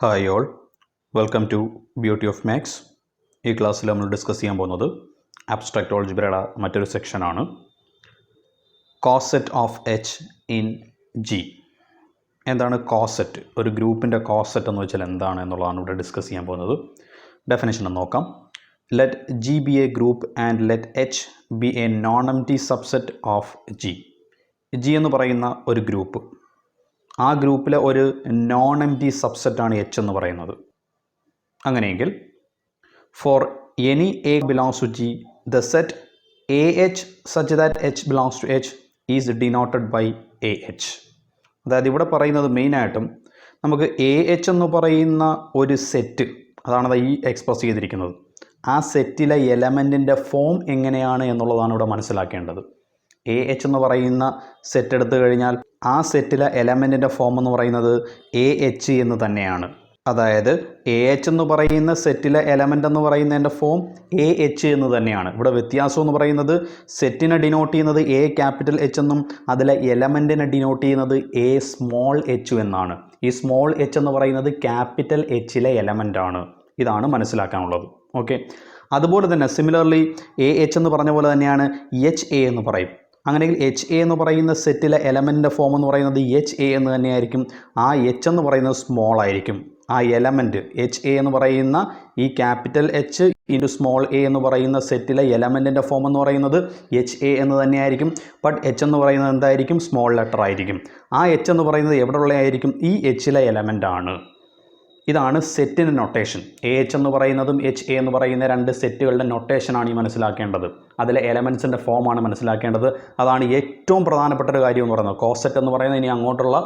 Hi all, welcome to beauty of maths. ഈ ക്ലാസ്സിൽ നമ്മൾ ഡിസ്കസ് ചെയ്യാൻ പോകുന്നത് അബ്സ്ട്രാക്റ്റ് ആൾജിബ്രയുടെ മറ്റൊരു സെക്ഷനാണ്, coset of H in G. എന്താണ് കോസെറ്റ്? ഒരു ഗ്രൂപ്പിൻ്റെ കോസെറ്റ് എന്ന് വെച്ചാൽ എന്താണ് എന്നുള്ളതാണ് ഇവിടെ ഡിസ്കസ് ചെയ്യാൻ പോകുന്നത്. ഡെഫിനേഷൻ നോക്കാം. Let G B A group and let H B A non empty subset of G. G എന്ന് പറയുന്ന ഒരു ഗ്രൂപ്പ്, ആ ഗ്രൂപ്പിലെ ഒരു നോൺ എംപ്റ്റി സബ്സെറ്റാണ് എച്ച് എന്ന് പറയുന്നത്. അങ്ങനെയെങ്കിൽ for any a belongs to G, the set a H such that h belongs to H is denoted by a H. അതായത് ഇവിടെ പറയുന്നത് മെയിനായിട്ടും നമുക്ക് എ എച്ച് എന്ന് പറയുന്ന ഒരു സെറ്റ്, അതാണ് ഈ എക്സ്പ്രസ് ചെയ്തിരിക്കുന്നത്. ആ സെറ്റിലെ എലമെൻറ്റിൻ്റെ ഫോം എങ്ങനെയാണ് എന്നുള്ളതാണ് ഇവിടെ മനസ്സിലാക്കേണ്ടത്. എ എച്ച് എന്ന് പറയുന്ന സെറ്റ് എടുത്തു കഴിഞ്ഞാൽ ആ സെറ്റിലെ എലമെൻറ്റിൻ്റെ ഫോം എന്ന് പറയുന്നത് എ എച്ച് എന്ന് തന്നെയാണ്. അതായത് എ എച്ച് എന്ന് പറയുന്ന സെറ്റിലെ എലമെൻ്റ് എന്ന് പറയുന്നതിൻ്റെ ഫോം എ എച്ച് എന്ന് തന്നെയാണ്. ഇവിടെ വ്യത്യാസം എന്ന് പറയുന്നത് സെറ്റിനെ ഡിനോട്ട് ചെയ്യുന്നത് എ ക്യാപിറ്റൽ എച്ച് എന്നും അതിലെ എലമെൻറ്റിനെ ഡിനോട്ട് ചെയ്യുന്നത് എ സ്മോൾ എച്ച് എന്നാണ്. ഈ സ്മോൾ എച്ച് എന്ന് പറയുന്നത് ക്യാപിറ്റൽ എച്ചിലെ എലമെൻ്റ് ആണ്. ഇതാണ് മനസ്സിലാക്കാനുള്ളത്. ഓക്കെ, അതുപോലെ തന്നെ സിമിലർലി എ എച്ച് എന്ന് പറഞ്ഞ പോലെ തന്നെയാണ് എച്ച് എ എന്ന് പറയും. അങ്ങനെയെങ്കിൽ എച്ച് എ എന്ന് പറയുന്ന സെറ്റിലെ എലമെൻറ്റിൻ്റെ ഫോം എന്ന് പറയുന്നത് എച്ച് എ എന്ന് തന്നെയായിരിക്കും. ആ എച്ച് എന്ന് പറയുന്നത് സ്മോൾ ആയിരിക്കും. ആ എലമെൻറ്റ് എച്ച് എ എന്ന് പറയുന്ന ഈ capital H into small A എന്ന് പറയുന്ന സെറ്റിലെ എലമെൻറ്റിൻ്റെ ഫോം എന്ന് പറയുന്നത് എച്ച് എ എന്ന് തന്നെയായിരിക്കും. ബട്ട് എച്ച് എന്ന് പറയുന്നത് എന്തായിരിക്കും? സ്മോൾ ലെറ്റർ ആയിരിക്കും. ആ എച്ച് എന്ന് പറയുന്നത് എവിടെയുള്ള ആയിരിക്കും? ഈ എച്ചിലെ എലമെൻ്റ് ആണ്. ഇതാണ് സെറ്റിൻ്റെ നൊട്ടേഷൻ. എ എച്ച് എന്ന് പറയുന്നതും എച്ച് എ എന്ന് പറയുന്ന രണ്ട് സെറ്റുകളുടെ നൊട്ടേഷനാണ് ഈ മനസ്സിലാക്കേണ്ടത്. അതിലെ എലമെൻറ്റ്സിൻ്റെ ഫോമാണ് മനസ്സിലാക്കേണ്ടത്. അതാണ് ഏറ്റവും പ്രധാനപ്പെട്ട ഒരു കാര്യം എന്ന് പറയുന്നത്. കോസെറ്റ് എന്ന് പറയുന്നത് ഇനി അങ്ങോട്ടുള്ള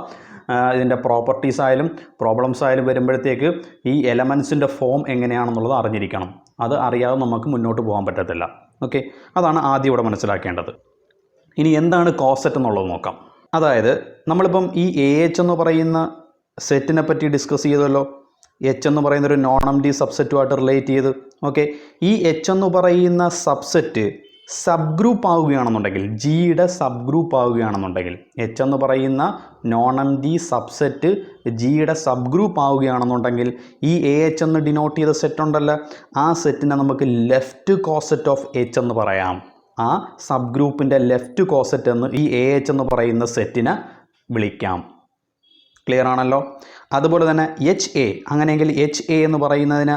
ഇതിൻ്റെ പ്രോപ്പർട്ടീസ് ആയാലും പ്രോബ്ലംസ് ആയാലും വരുമ്പോഴത്തേക്ക് ഈ എലമെൻറ്റ്സിൻ്റെ ഫോം എങ്ങനെയാണെന്നുള്ളത് അറിഞ്ഞിരിക്കണം. അത് അറിയാതെ നമുക്ക് മുന്നോട്ട് പോകാൻ പറ്റത്തില്ല. ഓക്കെ, അതാണ് ആദ്യം ഇവിടെ മനസ്സിലാക്കേണ്ടത്. ഇനി എന്താണ് കോസെറ്റ് എന്നുള്ളത് നോക്കാം. അതായത് നമ്മളിപ്പം ഈ എ എച്ച് എന്ന് പറയുന്ന സെറ്റിനെ പറ്റി ഡിസ്കസ് ചെയ്തല്ലോ. എച്ച് എന്ന് പറയുന്ന ഒരു നോൺ എംപ്റ്റി സബ്സെറ്റുമായിട്ട് റിലേറ്റ് ചെയ്ത്. ഓക്കെ, ഈ എച്ച് എന്ന് പറയുന്ന സബ്സെറ്റ് സബ് ഗ്രൂപ്പ് ആവുകയാണെന്നുണ്ടെങ്കിൽ, ജിയുടെ സബ് ഗ്രൂപ്പ് ആവുകയാണെന്നുണ്ടെങ്കിൽ, എച്ച് എന്ന് പറയുന്ന നോൺ എംപ്റ്റി സബ്സെറ്റ് ജിയുടെ സബ് ഗ്രൂപ്പ് ആവുകയാണെന്നുണ്ടെങ്കിൽ ഈ എ എച്ച് എന്ന് ഡിനോട്ട് ചെയ്ത സെറ്റ് ഉണ്ടല്ലോ, ആ സെറ്റിനെ നമുക്ക് ലെഫ്റ്റ് കോസെറ്റ് ഓഫ് എച്ച് എന്ന് പറയാം. ആ സബ് ഗ്രൂപ്പിൻ്റെ ലെഫ്റ്റ് കോസെറ്റ് എന്ന് ഈ എ എച്ച് എന്ന് പറയുന്ന സെറ്റിനെ വിളിക്കാം. ക്ലിയർ ആണല്ലോ? അതുപോലെ തന്നെ എച്ച് എ, അങ്ങനെയെങ്കിൽ എച്ച് എ എന്ന് പറയുന്നതിന്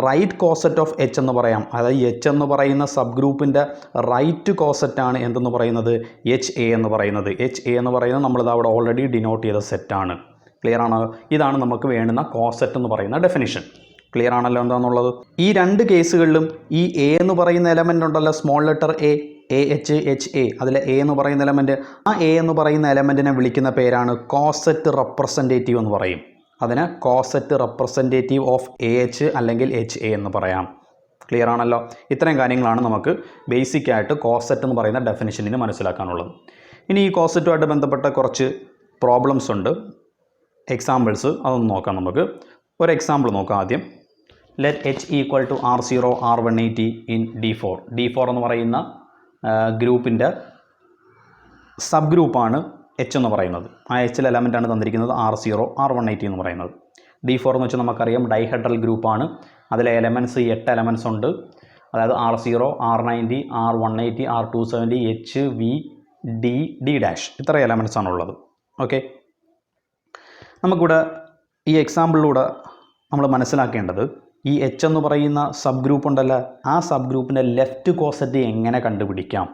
റൈറ്റ് കോസെറ്റ് ഓഫ് എച്ച് എന്ന് പറയാം. അതായത് എച്ച് എന്ന് പറയുന്ന സബ് ഗ്രൂപ്പിൻ്റെ റൈറ്റ് കോസെറ്റാണ് എന്തെന്ന് പറയുന്നത്? എച്ച് എ എന്ന് പറയുന്നത്. എച്ച് എ എന്ന് പറയുന്നത് നമ്മളിത് അവിടെ ഓൾറെഡി ഡിനോട്ട് ചെയ്ത സെറ്റാണ്. ക്ലിയർ ആണോ? ഇതാണ് നമുക്ക് വേണ്ടുന്ന കോസെറ്റ് എന്ന് പറയുന്ന ഡെഫിനിഷൻ. ക്ലിയർ ആണല്ലോ എന്താണെന്നുള്ളത്? ഈ രണ്ട് കേസുകളിലും ഈ എ എന്ന് പറയുന്ന എലമെൻ്റ് ഉണ്ടല്ലോ, small letter A, A H H A, അതിലെ എ എന്ന് പറയുന്ന എലമെൻറ്റ്, ആ എ എന്ന് പറയുന്ന എലമെൻറ്റിനെ വിളിക്കുന്ന പേരാണ് കോസെറ്റ് റെപ്രസെൻറ്റേറ്റീവ് എന്ന് പറയും. അതിന് coset representative of A H അല്ലെങ്കിൽ എച്ച് എ എന്ന് പറയാം. ക്ലിയർ ആണല്ലോ? ഇത്രയും കാര്യങ്ങളാണ് നമുക്ക് ബേസിക്കായിട്ട് കോസെറ്റ് എന്ന് പറയുന്ന ഡെഫിനിഷനിൽ മനസ്സിലാക്കാനുള്ളത്. ഇനി ഈ കോസെറ്റുമായിട്ട് ബന്ധപ്പെട്ട കുറച്ച് പ്രോബ്ലംസ് ഉണ്ട്, എക്സാമ്പിൾസ്, അതൊന്ന് നോക്കാം. നമുക്ക് ഒരു എക്സാമ്പിൾ നോക്കാം ആദ്യം. Let H equal to R0 R180 in D4. D4 എന്ന് പറയുന്ന ഗ്രൂപ്പിൻ്റെ സബ് ഗ്രൂപ്പാണ് എച്ച് എന്ന് പറയുന്നത്. ആ എച്ചിൽ എലമെൻ്റാണ് തന്നിരിക്കുന്നത് R0 R180 എന്ന് പറയുന്നത്. D4 എന്ന് വെച്ചാൽ നമുക്കറിയാം ഡൈഹെഡ്രൽ ഗ്രൂപ്പാണ്. അതിലെ എലമെൻറ്റ്സ് 8 എലമെൻറ്റ്സ് ഉണ്ട്. അതായത് R0 R90 R180 R270 H V D D' ഇത്ര എലമെൻറ്റ്സ് ആണുള്ളത്. ഓക്കെ, നമുക്കിവിടെ ഈ എക്സാമ്പിളിലൂടെ നമ്മൾ മനസ്സിലാക്കേണ്ടത് ഈ എച്ച് എന്ന് പറയുന്ന സബ് ഗ്രൂപ്പ് ഉണ്ടല്ലോ, ആ സബ് ഗ്രൂപ്പിൻ്റെ ലെഫ്റ്റ് കോസെറ്റ് എങ്ങനെ കണ്ടുപിടിക്കാം?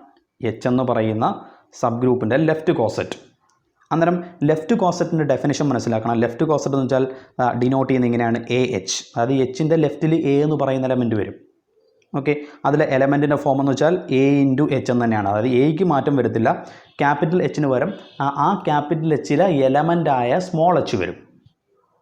എച്ച് എന്ന് പറയുന്ന സബ് ഗ്രൂപ്പിൻ്റെ ലെഫ്റ്റ് കോസെറ്റ്. അന്നേരം ലെഫ്റ്റ് കോസെറ്റിൻ്റെ ഡെഫിനിഷൻ മനസ്സിലാക്കണം. ലെഫ്റ്റ് കോസെറ്റ് എന്ന് വെച്ചാൽ ഡിനോട്ട് ചെയ്യുന്നത് ഇങ്ങനെയാണ്, എ എച്ച്. അതായത് എച്ചിൻ്റെ ലെഫ്റ്റിൽ എ എന്ന് പറയുന്ന എലമെൻറ്റ് വരും. ഓക്കെ, അതിലെ എലമെൻറ്റിൻ്റെ ഫോം എന്ന് വെച്ചാൽ എ ഇൻറ്റു എച്ച് എന്ന് തന്നെയാണ്. അതായത് എയ്ക്ക് മാറ്റം വരത്തില്ല. ക്യാപിറ്റൽ എച്ചിന് പകരം ആ ക്യാപിറ്റൽ എച്ചിലെ എലമെൻ്റായ സ്മോൾ എച്ച് വരും.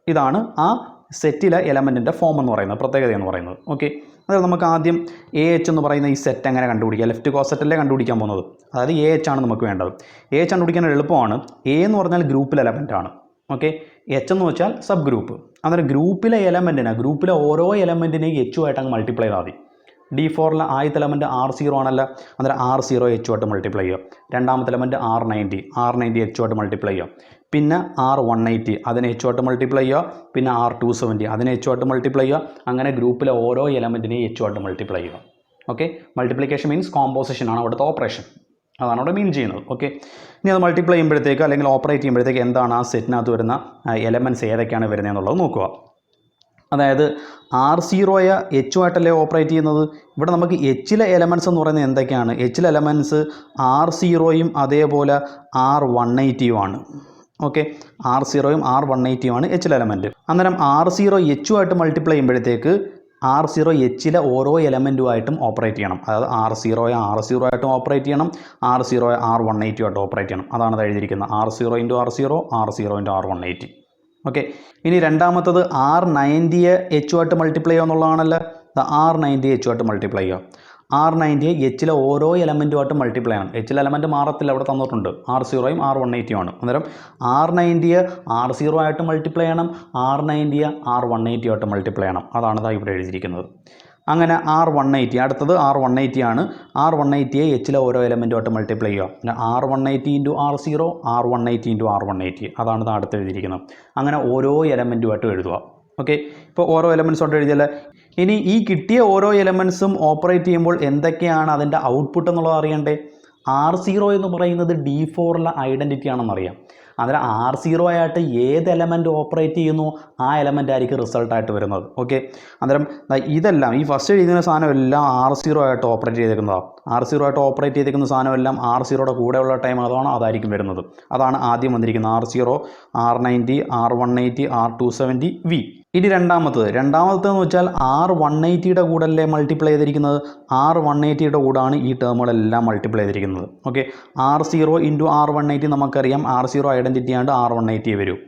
ഇതാണ് ആ സെറ്റിലെ എലമെൻറ്റിൻ്റെ ഫോം എന്ന് പറയുന്നത്, പ്രത്യേകത എന്ന് പറയുന്നത്. ഓക്കെ, അതായത് നമുക്ക് ആദ്യം എ എച്ച് എന്ന് പറയുന്ന ഈ സെറ്റ് എങ്ങനെ കണ്ടുപിടിക്കുക? ലെഫ്റ്റ് കോസെറ്റല്ലേ കണ്ടുപിടിക്കാൻ പോകുന്നത്. അതായത് എ എച്ച് ആണ് നമുക്ക് വേണ്ടത്. എ എച്ച് കണ്ടുപിടിക്കാൻ എളുപ്പമാണ്. എ എന്ന് പറഞ്ഞാൽ ഗ്രൂപ്പിലെ എലമെൻ്റാണ്. ഓക്കെ, എച്ച് എന്ന് വെച്ചാൽ സബ് ഗ്രൂപ്പ്. അന്നേരം ഗ്രൂപ്പിലെ ഗ്രൂപ്പിലെ ഓരോ എലമെൻറ്റിനെയും എച്ചുമായിട്ട് അങ്ങ് മൾട്ടിപ്ലൈ ചെയ്താൽ മതി. D4ലെ ആദ്യത്തെ എലമെൻറ്റ് R0 ആണല്ലോ, അന്നേരം R0 എച്ചുമായിട്ട് മൾട്ടിപ്ലൈ ചെയ്യുക. രണ്ടാമത്തെ എലമെൻറ്റ് R90 എച്ചുമായിട്ട് മൾട്ടിപ്ലൈ ചെയ്യുക. പിന്നെ R180 അതിനെ H ആയിട്ട് മൾട്ടിപ്ലൈ ചെയ്യുക, പിന്നെ R270 അതിനെ H ആയിട്ട് മൾട്ടിപ്ലൈ ചെയ്യുക, അങ്ങനെ ഗ്രൂപ്പിലെ ഓരോ എലമെൻറ്റിനെയും H ആയിട്ട് മൾട്ടിപ്ലൈ ചെയ്യുക. ഓക്കെ, മൾട്ടിപ്ലിക്കേഷൻ മീൻസ് കോമ്പോസിഷൻ ആണ് അവിടുത്തെ ഓപ്പറേഷൻ, അതാണ് അവിടെ മീൻ ചെയ്യുന്നത്. ഓക്കെ, ഇനി അത് മൾട്ടിപ്ലൈ ചെയ്യുമ്പോഴത്തേക്ക് അല്ലെങ്കിൽ ഓപ്പറേറ്റ് ചെയ്യുമ്പോഴത്തേക്ക് എന്താണ് ആ സെറ്റിനകത്ത് വരുന്ന എലമെൻറ്റ്സ് ഏതൊക്കെയാണ് വരുന്നത് എന്നുള്ളത് നോക്കുക. അതായത് R0യെ H ആയിട്ടല്ലേ ഓപ്പറേറ്റ് ചെയ്യുന്നത്. ഇവിടെ നമുക്ക് Hലെ എലമെൻറ്റ്സ് എന്ന് പറയുന്നത് എന്തൊക്കെയാണ്? Hലെ എലമെൻറ്റ്സ് R0യും അതേപോലെ R180 ആണ്. ഓക്കെ, R0യും R180 Hലെ എലമെൻറ്റ്. അന്നേരം R0 H ആയിട്ട് മൾട്ടിപ്ലൈ ചെയ്യുമ്പോഴത്തേക്ക് R0 Hലെ ഓരോ എലമെൻറ്റുമായിട്ടും ഓപ്പറേറ്റ് ചെയ്യണം. അതായത് R0യെ R0 ആയിട്ടും ഓപ്പറേറ്റ് ചെയ്യണം, R0യെ R180 ആയിട്ട് ഓപ്പറേറ്റ് ചെയ്യണം. അതാണ് എഴുതിയിരിക്കുന്നത് R0 × R0, R0 × R180. Okay, ഇനി രണ്ടാമത്തത് R90യെ H ആയിട്ട് മൾട്ടിപ്ലൈ ചെയ്യുക എന്നുള്ളതാണല്ലോ. R90യെ H ആയിട്ട് മൾട്ടിപ്ലൈ ചെയ്യുക. R90യെ Hലെ ഓരോ എലമെൻറ്റുമായിട്ട് മൾട്ടിപ്ലൈ ചെയ്യണം. Hലെ എലമെൻറ്റ് മാറത്തില്ല, അവിടെ തന്നിട്ടുണ്ട്. R0യും R180 ആണ്. അന്നേരം R90യെ R0 ആയിട്ട് മൾട്ടിപ്ലൈ ചെയ്യണം, R90യെ R180 ആയിട്ട് മൾട്ടിപ്ലൈ ചെയ്യണം. അതാണ് ഇവിടെ എഴുതിയിരിക്കുന്നത്. അങ്ങനെ R180 അടുത്തത് R180 ആണ്. R180യെ Hലെ ഓരോ എലമെൻറ്റുമായിട്ട് മൾട്ടിപ്ലൈ ചെയ്യുക. പിന്നെ R180 × R0, R180 × R180 അതാണ് അടുത്ത് എഴുതിയിരിക്കുന്നത്. അങ്ങനെ ഓരോ എലമെൻറ്റുമായിട്ടും എഴുതുക. ഓക്കെ, ഇപ്പോൾ ഓരോ എലമെൻറ്റ്സോട്ട് എഴുതിയാൽ ഇനി ഈ കിട്ടിയ ഓരോ എലമെൻറ്റ്സും ഓപ്പറേറ്റ് ചെയ്യുമ്പോൾ എന്തൊക്കെയാണ് അതിൻ്റെ ഔട്ട്പുട്ട് എന്നുള്ളത് അറിയണ്ടേ. R0 എന്ന് പറയുന്നത് D4ലെ ഐഡൻറ്റിറ്റി ആണെന്നറിയാം. അന്നേരം R0 ആയിട്ട് ഏത് എലമെൻറ്റ് ഓപ്പറേറ്റ് ചെയ്യുന്നു ആ എലമെൻ്റ് ആയിരിക്കും റിസൾട്ടായിട്ട് വരുന്നത്. ഓക്കെ, അന്നേരം ഇതെല്ലാം ഈ ഫസ്റ്റ് എഴുതുന്ന സാധനം എല്ലാം R0 ആയിട്ട് ഓപ്പറേറ്റ് ചെയ്തേക്കുന്നതാണ്. R0 ആയിട്ട് ഓപ്പറേറ്റ് ചെയ്തേക്കുന്ന സാധനം എല്ലാം R0യുടെ കൂടെയുള്ള ടൈം അതായിരിക്കും വരുന്നത്. അതാണ് ആദ്യം വന്നിരിക്കുന്നത് R0, R90, R180, R270, V. ഇനി രണ്ടാമത്തേന്ന് വെച്ചാൽ R180യുടെ കൂടെ അല്ലേ മൾട്ടിപ്ലൈ ചെയ്തിരിക്കുന്നത്. R180യുടെ കൂടാണ് ഈ ടേമുകളെല്ലാം മൾട്ടിപ്ലൈ ചെയ്തിരിക്കുന്നത്. ഓക്കെ, R0 × R180 നമുക്കറിയാം. R0 ഐഡൻറ്റിറ്റി ആണ്ട് R180 വരും.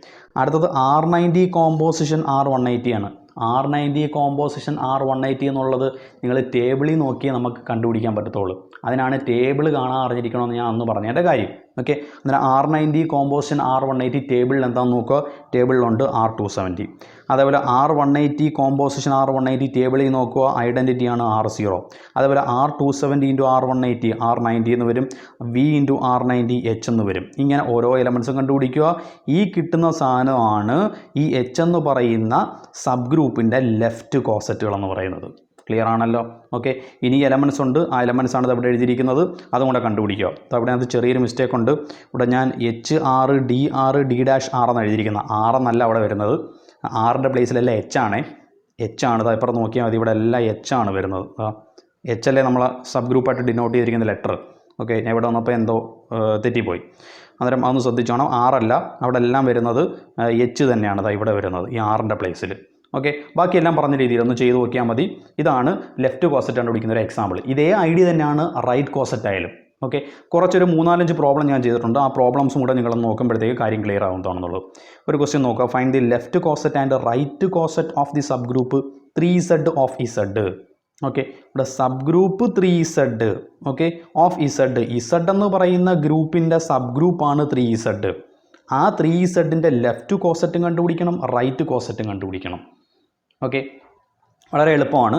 അടുത്തത് R90 കോമ്പോസിഷൻ R180 ആണ്. R90 കോമ്പോസിഷൻ R180 എന്നുള്ളത് നിങ്ങൾ ടേബിളിൽ നോക്കിയേ നമുക്ക് കണ്ടുപിടിക്കാൻ പറ്റത്തുള്ളൂ. അതിനാണ് ടേബിൾ കാണാൻ അറിഞ്ഞിരിക്കണമെന്ന് ഞാൻ അന്ന് പറഞ്ഞതിൻ്റെ കാര്യം. ഓക്കെ, അന്നേരം R90 കോമ്പോസിഷൻ R180 ടേബിളിൽ എന്താണെന്ന് നോക്കുക. ടേബിളിലുണ്ട് R270. അതേപോലെ R180 കോമ്പോസിഷൻ R180 ടേബിളിൽ നോക്കുക, ഐഡൻറ്റിറ്റിയാണ് R0. അതേപോലെ R270 × R180 R90 എന്ന് വരും, V × R90 H എന്ന് വരും. ഇങ്ങനെ ഓരോ എലമെൻറ്റ്സും കണ്ടുപിടിക്കുക. ഈ കിട്ടുന്ന സാധനമാണ് ഈ H എന്ന് പറയുന്ന സബ് ഗ്രൂപ്പിൻ്റെ ലെഫ്റ്റ് കോസറ്റുകൾ എന്ന് പറയുന്നത്. ക്ലിയർ ആണല്ലോ. ഓക്കെ, ഇനി എലമെൻറ്റ്സ് ഉണ്ട്. ആ എലമെൻറ്റ്സ് ആണ് ഇവിടെ എഴുതിയിരിക്കുന്നത്. അതും കൂടെ കണ്ടുപിടിക്കുക. അവിടെ അത് ചെറിയൊരു മിസ്റ്റേക്ക് ഉണ്ട്. ഇവിടെ ഞാൻ HR, DR, D' എന്ന് എഴുതിയിരിക്കുന്നത്. R എന്നല്ല അവിടെ വരുന്നത്. ആറിൻ്റെ പ്ലേസിലല്ല H ആണ്. H ആണ്. ഇപ്പുറത്ത് നോക്കിയാൽ മതി. ഇവിടെ എല്ലാം H ആണ് വരുന്നത്. H അല്ലേ നമ്മൾ സബ് ഗ്രൂപ്പായിട്ട് ഡിനോട്ട് ചെയ്തിരിക്കുന്ന ലെറ്റർ. ഓക്കെ, ഞാൻ ഇവിടെ വന്നപ്പോൾ എന്തോ തെറ്റിപ്പോയി. അന്നേരം അതൊന്ന് ശ്രദ്ധിച്ചോണം. R അല്ല, അവിടെ എല്ലാം വരുന്നത് H തന്നെയാണ് ഇവിടെ വരുന്നത് ഈ ആറിൻ്റെ പ്ലേസിൽ. ഓക്കെ, ബാക്കിയെല്ലാം പറഞ്ഞ രീതിയിൽ ഒന്ന് ചെയ്ത് നോക്കിയാൽ മതി. ഇതാണ് ലെഫ്റ്റ് കോസറ്റ് കണ്ടുപിടിക്കുന്ന ഒരു എക്സാമ്പിൾ. ഇതേ ഐഡിയ തന്നെയാണ് റൈറ്റ് കോസറ്റ് ആയാലും. ഓക്കെ, കുറച്ചൊരു 3-4 പ്രോബ്ലം ഞാൻ ചെയ്തിട്ടുണ്ട്. ആ പ്രോബ്ലംസും കൂടെ നിങ്ങൾ നോക്കുമ്പോഴത്തേക്ക് കാര്യം ക്ലിയർ ആവുന്നതാണെന്നുള്ളൂ. ഒരു ക്വസ്റ്റ്യൻ നോക്കുക. Find the left coset and right coset of the subgroup 3Z of Z. Okay, ഇവിടെ subgroup 3Z. Okay, of Z എന്ന് പറയുന്ന ഗ്രൂപ്പിൻ്റെ സബ് ഗ്രൂപ്പാണ് 3Z. ആ 3Zൻ്റെ ലെഫ്റ്റ് കോസറ്റും കണ്ടുപിടിക്കണം, റൈറ്റ് കോസറ്റും കണ്ടുപിടിക്കണം. ഓക്കെ, വളരെ എളുപ്പമാണ്.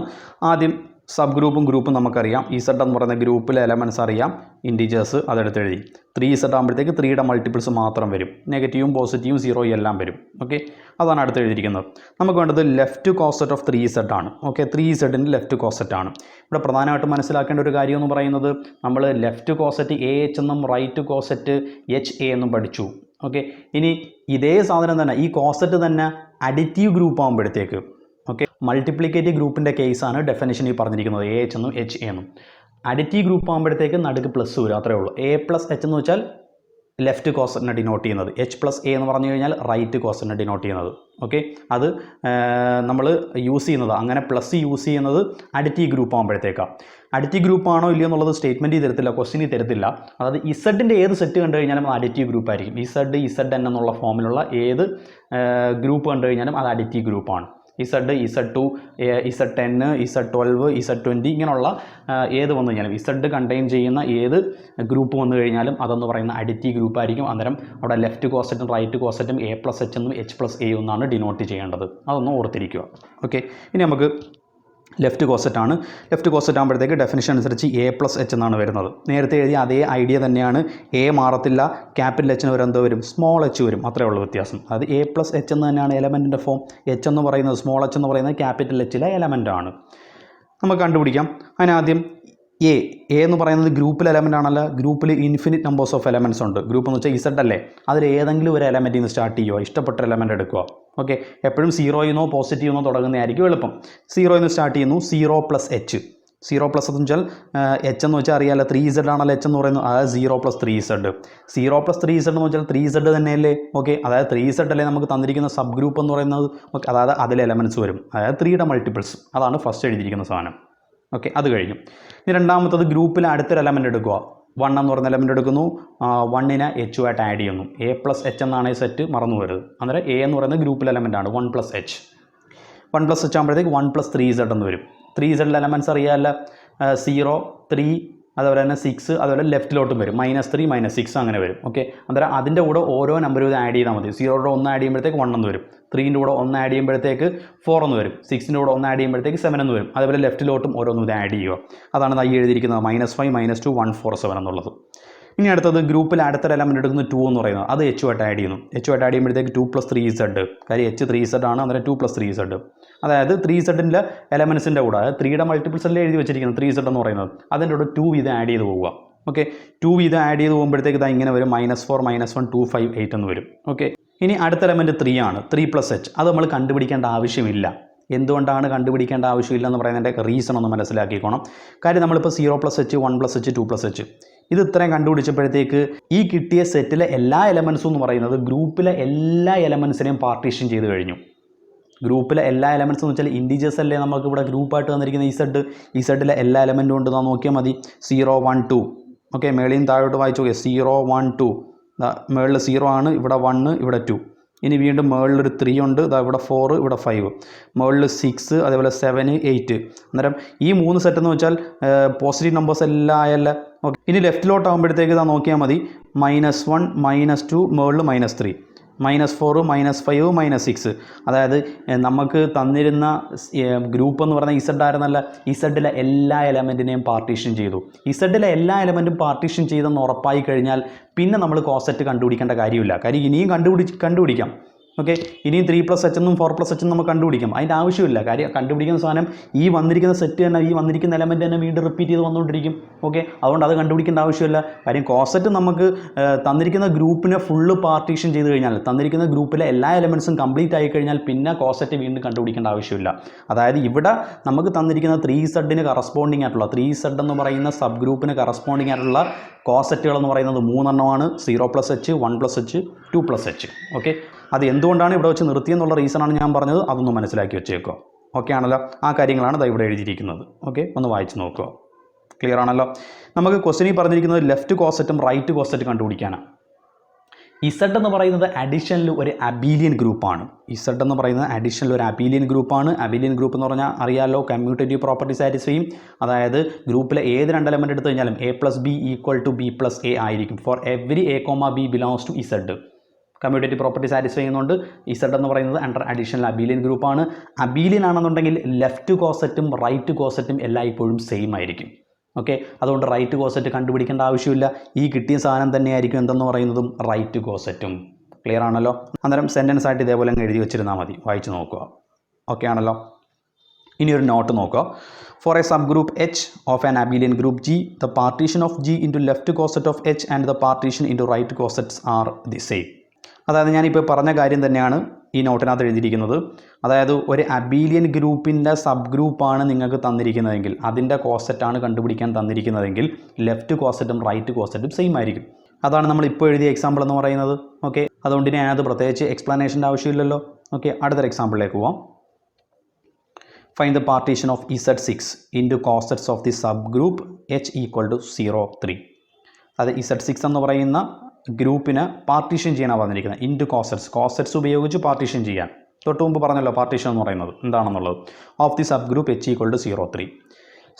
ആദ്യം സബ് ഗ്രൂപ്പും നമുക്കറിയാം. Z എന്ന് പറയുന്ന ഗ്രൂപ്പിലെ എലമെൻറ്റ്സ് അറിയാം, ഇൻഡിജേഴ്സ് അതെടുത്ത് എഴുതി. 3Z ആകുമ്പോഴത്തേക്ക് 3യുടെ മൾട്ടിപ്പിൾസ് മാത്രം വരും. നെഗറ്റീവും പോസിറ്റീവും 0 എല്ലാം വരും. ഓക്കെ, അതാണ് അടുത്ത് എഴുതിയിരിക്കുന്നത്. നമുക്ക് വേണ്ടത് ലെഫ്റ്റ് കോസറ്റ് ഓഫ് 3Z ആണ്. ഓക്കെ, 3Zൻ്റെ ലെഫ്റ്റ് കോസറ്റ് ആണ്. ഇവിടെ പ്രധാനമായിട്ടും മനസ്സിലാക്കേണ്ട ഒരു കാര്യം എന്ന് പറയുന്നത് നമ്മൾ ലെഫ്റ്റ് കോസറ്റ് AH എന്നും റൈറ്റ് കോസറ്റ് HA എന്നും പഠിച്ചു. ഓക്കെ, ഇനി ഇതേ സാധനം തന്നെ ഈ കോസറ്റ് തന്നെ അഡിറ്റീവ് ഗ്രൂപ്പ് ആകുമ്പോഴത്തേക്ക് ഓക്കെ, മൾട്ടിപ്ലിക്കേറ്റീവ് ഗ്രൂപ്പിൻ്റെ കേസാണ് ഡെഫിനിഷൻ ഈ പറഞ്ഞിരിക്കുന്നത് AH എന്നും HA എന്നും. അഡിറ്റീവ് ഗ്രൂപ്പ് ആകുമ്പോഴത്തേക്ക് നടുക്ക് പ്ലസ് വരും, അത്രേ ഉള്ളൂ. A+H എന്ന് വെച്ചാൽ ലെഫ്റ്റ് കോസറ്റിനെ ഡിനോട്ട് ചെയ്യുന്നത്, H+A എന്ന് പറഞ്ഞു കഴിഞ്ഞാൽ റൈറ്റ് കോസറ്റിനെ ഡിനോട്ട് ചെയ്യുന്നത്. ഓക്കെ, അത് നമ്മൾ യൂസ് ചെയ്യുന്നത് അങ്ങനെ പ്ലസ് യൂസ് ചെയ്യുന്നത് അഡിറ്റീവ് ഗ്രൂപ്പ് ആകുമ്പോഴത്തേക്കാണ്. അഡിറ്റീവ് ഗ്രൂപ്പ് ആണോ ഇല്ലയോ എന്നുള്ളത് സ്റ്റേറ്റ്മെൻറ്റ് തരത്തില്ല, ക്വസ്റ്റ്യനിൽ തരത്തില്ല. അതായത് ഇസഡിൻ്റെ ഏത് സെറ്റ് കണ്ടു കഴിഞ്ഞാലും അത് അഡിറ്റീവ് ഗ്രൂപ്പ് ആയിരിക്കും. ZN എന്നുള്ള ഫോമിലുള്ള ഏത് ഗ്രൂപ്പ് കണ്ടു കഴിഞ്ഞാലും അത് അഡിറ്റീവ് ഗ്രൂപ്പാണ്. Z, Z2, Z10, Z12, Z20 ഇങ്ങനെയുള്ള ഏത് വന്നു കഴിഞ്ഞാലും Z കണ്ടെയ്ൻ ചെയ്യുന്ന ഏത് ഗ്രൂപ്പ് വന്നു കഴിഞ്ഞാലും അതെന്ന് പറയുന്ന അഡിറ്റീവ് ഗ്രൂപ്പ് ആയിരിക്കും. അന്നേരം അവിടെ ലെഫ്റ്റ് കോസറ്റും റൈറ്റ് കോസറ്റും A+H എന്നും H+A എന്നാണ് ഡിനോട്ട് ചെയ്യേണ്ടത്. അതൊന്ന് ഓർത്തിരിക്കുക. ഓക്കെ, ഇനി നമുക്ക് ലെഫ്റ്റ് കോസെറ്റ് ആണ്. ലെഫ്റ്റ് കോസെറ്റ് ആകുമ്പോഴത്തേക്ക് ഡെഫിനിഷൻ അനുസരിച്ച് A+H എന്നാണ് വരുന്നത്. നേരത്തെ എഴുതിയ അതേ ഐഡിയ തന്നെയാണ്. എ മാറത്തില്ല, ക്യാപിറ്റൽ എച്ചിന് വരെ എന്തോ വരും, സ്മോൾ എച്ച് വരും, അത്രേ ഉള്ളൂ വ്യത്യാസം. അത് A+H എന്ന് തന്നെയാണ് എലമെൻറ്റിൻ്റെ ഫോം. എച്ച് എന്ന് പറയുന്നത്, സ്മോൾ എച്ച് എന്ന് പറയുന്നത് ക്യാപിറ്റൽ എച്ചിലെ എലമെൻ്റ് ആണ്. നമുക്ക് കണ്ടുപിടിക്കാം. അതിനാദ്യം എ എന്ന് പറയുന്നത് ഗ്രൂപ്പിൽ എലമെൻ്റ് ആണല്ലോ. ഗ്രൂപ്പിൽ ഇൻഫിനിറ്റ് നമ്പേഴ്സ് ഓഫ് എലമെൻറ്റ്സ് ഉണ്ട്. ഗ്രൂപ്പ് എന്ന് വെച്ചാൽ Z അല്ലേ. അതിൽ ഏതെങ്കിലും ഒരു എലമെൻറ്റിൽ നിന്ന് സ്റ്റാർട്ട് ചെയ്യുക, ഇഷ്ടപ്പെട്ട എലമെൻ്റ് എടുക്കുക. ഓക്കെ, എപ്പോഴും 0 പോസിറ്റീവ് തുടങ്ങുന്നതായിരിക്കും എളുപ്പം. 0 സ്റ്റാർട്ട് ചെയ്യുന്നു. 0+H. 0+ എന്ന് വെച്ചാൽ H എന്ന് വെച്ചാൽ അറിയാമല്ലോ, 3Z ആണല്ലോ H എന്ന് പറയുന്നത്. അതായത് 0+3Z. 0+3Z എന്ന് വെച്ചാൽ 3Z തന്നെയല്ലേ. ഓക്കെ, അതായത് 3Z അല്ലേ നമുക്ക് തന്നിരിക്കുന്ന സബ് ഗ്രൂപ്പ് എന്ന് പറയുന്നത്. ഓക്കെ, അതായത് അതിൽ എലമെൻറ്റ്സ് വരും, അതായത് 3യുടെ മൾട്ടിപ്പിൾസ്. അതാണ് ഫസ്റ്റ് എഴുതിയിരിക്കുന്ന സാധനം. ഓക്കെ, അത് കഴിഞ്ഞു. ഇനി രണ്ടാമത്തത് ഗ്രൂപ്പിൽ അടുത്തൊരു എലമെൻ്റ് എടുക്കുക. 1 എന്ന് പറയുന്ന എലമെൻ്റ് എടുക്കുന്നു. 1നെ H-ആയിട്ട് ആഡ് ചെയ്യുന്നു. A+H എന്നാണ് ഈ സെറ്റ്, മറന്നു വരുന്നത്. അന്നേരം A എന്ന് പറയുന്നത് ഗ്രൂപ്പിൽ എലമെൻ്റ് ആണ്. 1+H. 1+H ആകുമ്പോഴത്തേക്ക് 1+3Z എന്ന് വരും. 3Z എലമെൻറ്റ്സ് അറിയാമല്ല, 0, 3, അതുപോലെ തന്നെ 6, അതുപോലെ ലെഫ്റ്റിലോട്ടും വരും. -3, -6 അങ്ങനെ വരും. ഓക്കെ, അന്നേരം അതിൻ്റെ കൂടെ ഓരോ നമ്പർ ഇത് ആഡ് ചെയ്താൽ മതി. 0യുടെ 1 ആഡ് ചെയ്യുമ്പോഴത്തേക്ക് 1 എന്ന് വരും. 3ൻ്റെ കൂടെ 1 ആഡ് ചെയ്യുമ്പോഴത്തേക്ക് 4 എന്ന് വരും. 6ൻ്റെ കൂടെ 1 ആഡ് ചെയ്യുമ്പോഴത്തേക്ക് 7 എന്ന് വരും. അതുപോലെ ലെഫ്റ്റിലോട്ടും ഓരോന്നും ഇത് ആഡ് ചെയ്യുക. അതാണ് ഈ എഴുതിയിരിക്കുന്നത് -5, -2, 1, 4, 7 എന്നുള്ളത്. ഇനി അടുത്തത് ഗ്രൂപ്പിൽ അടുത്തൊരു എലമെൻ്റ് എടുക്കുന്നു 2 എന്ന് പറയുന്നത്. അത് H-ആയിട്ട് ആഡ് ചെയ്യുന്നു. H-ആയിട്ട് ആഡ് ചെയ്യുമ്പോഴത്തേക്ക് 2+3Z. കാര്യം H 3Z ആണ്, അന്നേരം 2+3Z. അതായത് 3Zൻ്റെ എലമെൻസിൻ്റെ കൂടെ, അതായത് 3യുടെ മൾട്ടിപ്പിൾസ് അല്ലേ എഴുതി വെച്ചിരിക്കുന്നത് 3Z എന്ന് പറയുന്നത്. അതിൻ്റെ കൂടെ 2 വീതം ആഡ് ചെയ്ത് പോവുക. ഓക്കെ, 2 വീതം ആഡ് ചെയ്ത് പോകുമ്പോഴത്തേക്ക് ഇതാ ഇങ്ങനെ വരും. -4, -1, 2, 5, 8 എന്ന് വരും. ഓക്കെ, ഇനി അടുത്ത എലമെൻറ്റ് 3 ആണ്. 3+H. അത് നമ്മൾ കണ്ടുപിടിക്കേണ്ട ആവശ്യമില്ല. എന്തുകൊണ്ടാണ് കണ്ടുപിടിക്കേണ്ട ആവശ്യമില്ല എന്ന് പറയുന്നതിൻ്റെ റീസൺ ഒന്ന് മനസ്സിലാക്കിക്കോണം. കാര്യം നമ്മളിപ്പോൾ 0+H, 1+H, 2+H ഇത് ഇത്രയും കണ്ടുപിടിച്ചപ്പോഴത്തേക്ക് ഈ കിട്ടിയ സെറ്റിലെ എല്ലാ എലമെൻസും എന്ന് പറയുന്നത് ഗ്രൂപ്പിലെ എല്ലാ എലമെൻസിനെയും പാർട്ടീഷൻ ചെയ്ത് കഴിഞ്ഞു. ഗ്രൂപ്പിലെ എല്ലാ എലമെൻസ് എന്ന് വെച്ചാൽ ഇൻഡിജേഴ്സ് അല്ലേ നമുക്ക് ഇവിടെ ഗ്രൂപ്പായിട്ട് തന്നിരിക്കുന്ന ഇസഡിലെ എല്ലാ എലമെൻറ്റും ഉണ്ട്. നാം നോക്കിയാൽ മതി. 0, 1, 2. ഓക്കെ, മേളിൽ താഴോട്ട് വായിച്ചു നോക്കിയാൽ 0, 1, 2. മേളിൽ 0 ആണ്, ഇവിടെ 1, ഇവിടെ 2. ഇനി വീണ്ടും മുകളിലൊരു 3 ഉണ്ട്. ഇതാ ഇവിടെ 4, ഇവിടെ 5. മുകളിൽ 6, അതേപോലെ 7, 8. അന്നേരം ഈ 3 സെറ്റ് എന്ന് വെച്ചാൽ പോസിറ്റീവ് നമ്പേഴ്സ് എല്ലാം ആയല്ല. ഓക്കെ, ഇനി ലെഫ്റ്റിലോട്ടാകുമ്പോഴത്തേക്ക് ഇതാ നോക്കിയാൽ മതി. -1, -2, മുകളിൽ -3, -4, -5, -6. അതായത് നമുക്ക് തന്നിരുന്ന ഗ്രൂപ്പ് എന്ന് പറയുന്ന ഇസഡ് ആയിരുന്നല്ല. ഇസഡിലെ എല്ലാ എലമെൻറ്റിനെയും പാർട്ടീഷൻ ചെയ്തു. ഇസഡിലെ എല്ലാ എലമെൻറ്റും പാർട്ടീഷൻ ചെയ്തെന്ന് ഉറപ്പായി കഴിഞ്ഞാൽ പിന്നെ നമ്മൾ കോസെറ്റ് കണ്ടുപിടിക്കേണ്ട കാര്യമില്ല. കാര്യം ഇനിയും കണ്ടുപിടിക്കാം. ഓക്കെ, ഇനിയും 3+H എന്നും 4+H എന്നും നമുക്ക് കണ്ടുപിടിക്കാം. അതിൻ്റെ ആവശ്യമില്ല. കാര്യം കണ്ടുപിടിക്കുന്ന സാധനം ഈ വന്നിരിക്കുന്ന സെറ്റ് തന്നെ, ഈ വന്നിരിക്കുന്ന എലമെൻറ്റ് തന്നെ വീണ്ടും റിപ്പീറ്റ് ചെയ്ത് വന്നുകൊണ്ടിരിക്കും. ഓക്കെ, അതുകൊണ്ട് അത് കണ്ടുപിടിക്കേണ്ട ആവശ്യമില്ല. കാര്യം കോസെറ്റ് നമുക്ക് തന്നിരിക്കുന്ന ഗ്രൂപ്പിനെ ഫുള്ള് പാർട്ടീഷൻ ചെയ്ത് കഴിഞ്ഞാൽ, തന്നിരിക്കുന്ന ഗ്രൂപ്പിലെ എല്ലാ എലമെൻറ്റ്സും കംപ്ലീറ്റ് ആയി കഴിഞ്ഞാൽ പിന്നെ കോസെറ്റ് വീണ്ടും കണ്ടുപിടിക്കേണ്ട ആവശ്യമില്ല. അതായത് ഇവിടെ നമുക്ക് തന്നിരിക്കുന്ന 3Z കറസ്പോണ്ടിങ് ആയിട്ടുള്ള 3Z എന്ന് പറയുന്ന സബ് ഗ്രൂപ്പിന് കറസ്പോണ്ടിങ് ആയിട്ടുള്ള കോസെറ്റുകൾ എന്ന് പറയുന്നത് 3 എണ്ണമാണ്. 0+H, 1+H, 2+H. ഓക്കെ, അത് എന്തുകൊണ്ടാണ് ഇവിടെ വെച്ച് നിർത്തിയെന്നുള്ള റീസണാണ് ഞാൻ പറഞ്ഞത്. അതൊന്ന് മനസ്സിലാക്കി വെച്ചേക്കുക. ഓക്കെ ആണല്ലോ, ആ കാര്യങ്ങളാണ് ഇവിടെ എഴുതിയിരിക്കുന്നത്. ഓക്കെ, ഒന്ന് വായിച്ച് നോക്കുക. ക്ലിയർ ആണല്ലോ. നമുക്ക് ക്വസ്റ്റ്യനിൽ പറഞ്ഞിരിക്കുന്നത് ലെഫ്റ്റ് കോസെറ്റും റൈറ്റ് കോസെറ്റ് കണ്ടുപിടിക്കാനാണ്. ഇസഡ് എന്ന് പറയുന്നത് അഡീഷണൽ ഒരു അബീലിയൻ ഗ്രൂപ്പാണ്. ഇസഡ് എന്ന് പറയുന്നത് അഡീഷണൽ ഒരു അബീലിയൻ ഗ്രൂപ്പാണ്. അബീലിയൻ ഗ്രൂപ്പ് എന്ന് പറഞ്ഞാൽ അറിയാമല്ലോ, കമ്മ്യൂട്ടേറ്റീവ് പ്രോപ്പർട്ടി സാറ്റിസ്ഫൈയും. അതായത് ഗ്രൂപ്പിലെ ഏത് 2 എലമെൻറ്റ് എടുത്തു കഴിഞ്ഞാലും A+B = B+A ആയിരിക്കും. For every A, B belongs to Z. Commutative property satisfy ചെയ്യുന്നുണ്ട്. ഇസഡ് എന്ന് പറയുന്നത് അണ്ടർ അഡീഷണൽ അബീലിയൻ ഗ്രൂപ്പാണ്. അബീലിയൻ ആണെന്നുണ്ടെങ്കിൽ ലെഫ്റ്റ് കോസെറ്റും റൈറ്റ് കോസെറ്റും എല്ലായ്പ്പോഴും സെയിം ആയിരിക്കും. ഓക്കെ, അതുകൊണ്ട് റൈറ്റ് കോസെറ്റ് കണ്ടുപിടിക്കേണ്ട ആവശ്യമില്ല. ഈ കിട്ടിയ സാധനം തന്നെയായിരിക്കും എന്തെന്ന് പറയുന്നതും റൈറ്റ് കോസെറ്റും. ക്ലിയർ ആണല്ലോ. അന്നേരം സെൻറ്റൻസ് ആയിട്ട് ഇതേപോലെ അങ്ങ് എഴുതി വെച്ചിരുന്നാൽ മതി. വായിച്ച് നോക്കുക. ഓക്കെ ആണല്ലോ. ഇനി ഒരു നോട്ട് നോക്കുക. For a subgroup H of an abelian group G, the partition of G into left coset of H and the partition into right cosets are the same. അതായത് ഞാനിപ്പോൾ പറഞ്ഞ കാര്യം തന്നെയാണ് ഈ നോട്ടിനകത്ത് എഴുതിയിരിക്കുന്നത്. അതായത് ഒരു അബീലിയൻ ഗ്രൂപ്പിൻ്റെ സബ് ഗ്രൂപ്പാണ് നിങ്ങൾക്ക് തന്നിരിക്കുന്നതെങ്കിൽ, അതിൻ്റെ കോസെറ്റാണ് കണ്ടുപിടിക്കാൻ തന്നിരിക്കുന്നതെങ്കിൽ ലെഫ്റ്റ് കോസെറ്റും റൈറ്റ് കോസെറ്റും സെയിം ആയിരിക്കും. അതാണ് നമ്മൾ ഇപ്പോൾ എഴുതിയ എക്സാമ്പിൾ എന്ന് പറയുന്നത്. ഓക്കെ, അതുകൊണ്ട് ഇനി അതിനകത്ത് പ്രത്യേകിച്ച് എക്സ്പ്ലനേഷൻ്റെ ആവശ്യമില്ലല്ലോ. ഓക്കെ, അടുത്തൊരു എക്സാമ്പിളിലേക്ക് പോവാം. Find the partition of Z6 into cosets of the subgroup H = 0, 3. അത് Z6 എന്ന് പറയുന്ന ഗ്രൂപ്പിന് പാർട്ടീഷൻ ചെയ്യാനാണ് വന്നിരിക്കുന്നത്. ഇൻറ്റു കോസെറ്റ്സ് ഉപയോഗിച്ച് പാർട്ടീഷൻ ചെയ്യാൻ. തൊട്ട് മുമ്പ് പറഞ്ഞല്ലോ പാർട്ടീഷൻ എന്ന് പറയുന്നത് എന്താണെന്നുള്ളത്. Of the subgroup H = 0, 3.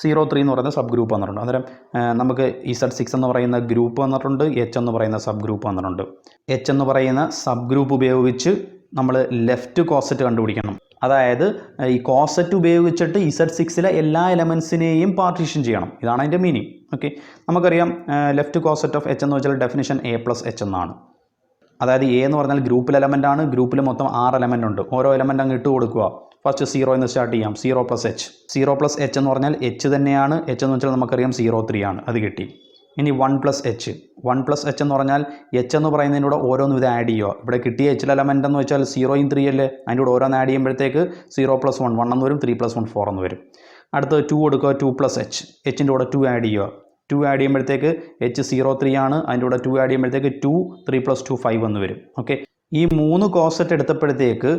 0, 3 എന്ന് പറയുന്ന സബ് ഗ്രൂപ്പ് വന്നിട്ടുണ്ട്. അന്നേരം നമുക്ക് Z6 എന്ന് പറയുന്ന ഗ്രൂപ്പ് വന്നിട്ടുണ്ട്, H എന്ന് പറയുന്ന സബ് ഗ്രൂപ്പ് വന്നിട്ടുണ്ട്. H എന്ന് പറയുന്ന സബ് ഗ്രൂപ്പ് ഉപയോഗിച്ച് നമ്മൾ ലെഫ്റ്റ് കോസെറ്റ് കണ്ടുപിടിക്കണം. അതായത് ഈ കോസെറ്റ് ഉപയോഗിച്ചിട്ട് Z6 എല്ലാ എലമെൻസിനെയും പാർട്ടീഷൻ ചെയ്യണം. ഇതാണ് അതിൻ്റെ മീനിങ്. ഓക്കെ, നമുക്കറിയാം ലെഫ്റ്റ് കോസെറ്റ് ഓഫ് H എന്ന് വെച്ചാൽ ഡെഫിനിഷൻ A+H എന്നാണ്. അതായത് എ എന്ന് പറഞ്ഞാൽ ഗ്രൂപ്പിൽ എലമെൻ്റ് ആണ്. ഗ്രൂപ്പിൽ മൊത്തം 6 എലമെൻ്റ് ഉണ്ട്. ഓരോ എലമെൻ്റ് അങ്ങ് ഇട്ട് കൊടുക്കുക. ഫസ്റ്റ് 0 എന്ന് സ്റ്റാർട്ട് ചെയ്യാം. 0+H. 0+H എന്ന് പറഞ്ഞാൽ H തന്നെയാണ്. H എന്ന് വെച്ചാൽ നമുക്കറിയാം 0, 3 ആണ്. അത് കിട്ടി. ഇനി 1+H. 1+H എന്ന് പറഞ്ഞാൽ H എന്ന് പറയുന്നതിൻ്റെ കൂടെ ഓരോന്നും ഇത് ആഡ് ചെയ്യുക. ഇവിടെ കിട്ടിയ H എലമെൻ്റ് എന്ന് വെച്ചാൽ 0, 3 അല്ലേ. അതിൻ്റെ കൂടെ ഓരോന്ന് ആഡ് ചെയ്യുമ്പോഴത്തേക്ക് 0+1 1 എന്ന് വരും. 3+1 4 എന്ന് വരും. അടുത്ത് 2 കൊടുക്കുക. 2+H. Hൻ്റെ കൂടെ 2 ആഡ് ചെയ്യുക. 2 ആഡ് ചെയ്യുമ്പോഴത്തേക്ക് H 0, 3 ആണ്. അതിൻ്റെ കൂടെ 2 ആഡ് ചെയ്യുമ്പോഴത്തേക്ക് 2 3+2 5 എന്ന് വരും. ഓക്കെ, ഈ 3 കോസെറ്റ് എടുത്തപ്പോഴത്തേക്ക്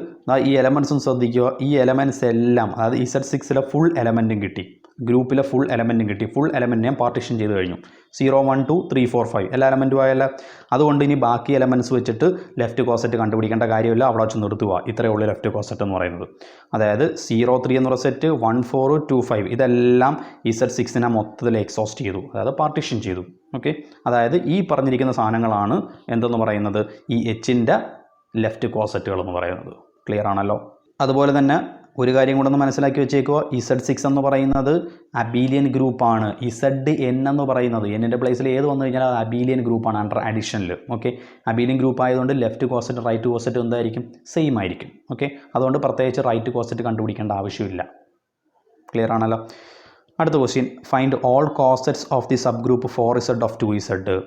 ഈ എലമെൻസും ശ്രദ്ധിക്കുക. ഈ എലമെൻസ് എല്ലാം അതായത് Z6 ഫുൾ എലമെൻറ്റും കിട്ടി. ഗ്രൂപ്പിലെ ഫുൾ എലമെൻറ്റും കിട്ടി. ഫുൾ എലമെൻറ്റിനെ പാർട്ടീഷൻ ചെയ്ത് കഴിഞ്ഞു. 0, 1, 2, 3, 4, 5 എല്ലാ എലമെൻറ്റും ആയല്ല. അതുകൊണ്ട് ഇനി ബാക്കി എലമെൻറ്റ്സ് വെച്ചിട്ട് ലെഫ്റ്റ് കോസെറ്റ് കണ്ടുപിടിക്കേണ്ട കാര്യമില്ല. അവിടെ വെച്ച് നിർത്തുക. ഇത്രയേ ഉള്ളൂ ലെഫ്റ്റ് കോസെറ്റ് എന്ന് പറയുന്നത്. അതായത് 0, 3 എന്നുള്ള സെറ്റ്, 1, 4, 2, 5 ഇതെല്ലാം Z6 മൊത്തത്തിൽ എക്സോസ്റ്റ് ചെയ്തു. അതായത് പാർട്ടീഷൻ ചെയ്തു. ഓക്കെ, അതായത് ഈ പറഞ്ഞിരിക്കുന്ന സാധനങ്ങളാണ് എന്തെന്ന് പറയുന്നത് ഈ Hൻ്റെ ലെഫ്റ്റ് കോസെറ്റുകൾ എന്ന് പറയുന്നത്. ക്ലിയർ ആണല്ലോ. അതുപോലെ തന്നെ ഒരു കാര്യം കൂടെ ഒന്ന് മനസ്സിലാക്കി വെച്ചേക്കുക. Z6 എന്ന് പറയുന്നത് അബീലിയൻ ഗ്രൂപ്പാണ്. ZN എന്ന് പറയുന്നത് എന്നിൻ്റെ പ്ലേസിൽ ഏത് വന്നു കഴിഞ്ഞാൽ അത് അബീലിയൻ ഗ്രൂപ്പാണ് അണ്ടർ അഡീഷനിൽ. ഓക്കെ, അബീലിയൻ ഗ്രൂപ്പ് ആയതുകൊണ്ട് ലെഫ്റ്റ് കോസെറ്റ് റൈറ്റ് കോസെറ്റ് എന്തായിരിക്കും? സെയിം ആയിരിക്കും. ഓക്കെ, അതുകൊണ്ട് പ്രത്യേകിച്ച് റൈറ്റ് കോസെറ്റ് കണ്ടുപിടിക്കേണ്ട ആവശ്യമില്ല. ക്ലിയർ ആണല്ലോ. അടുത്ത question, find all cosets of the subgroup 4Z of 2Z.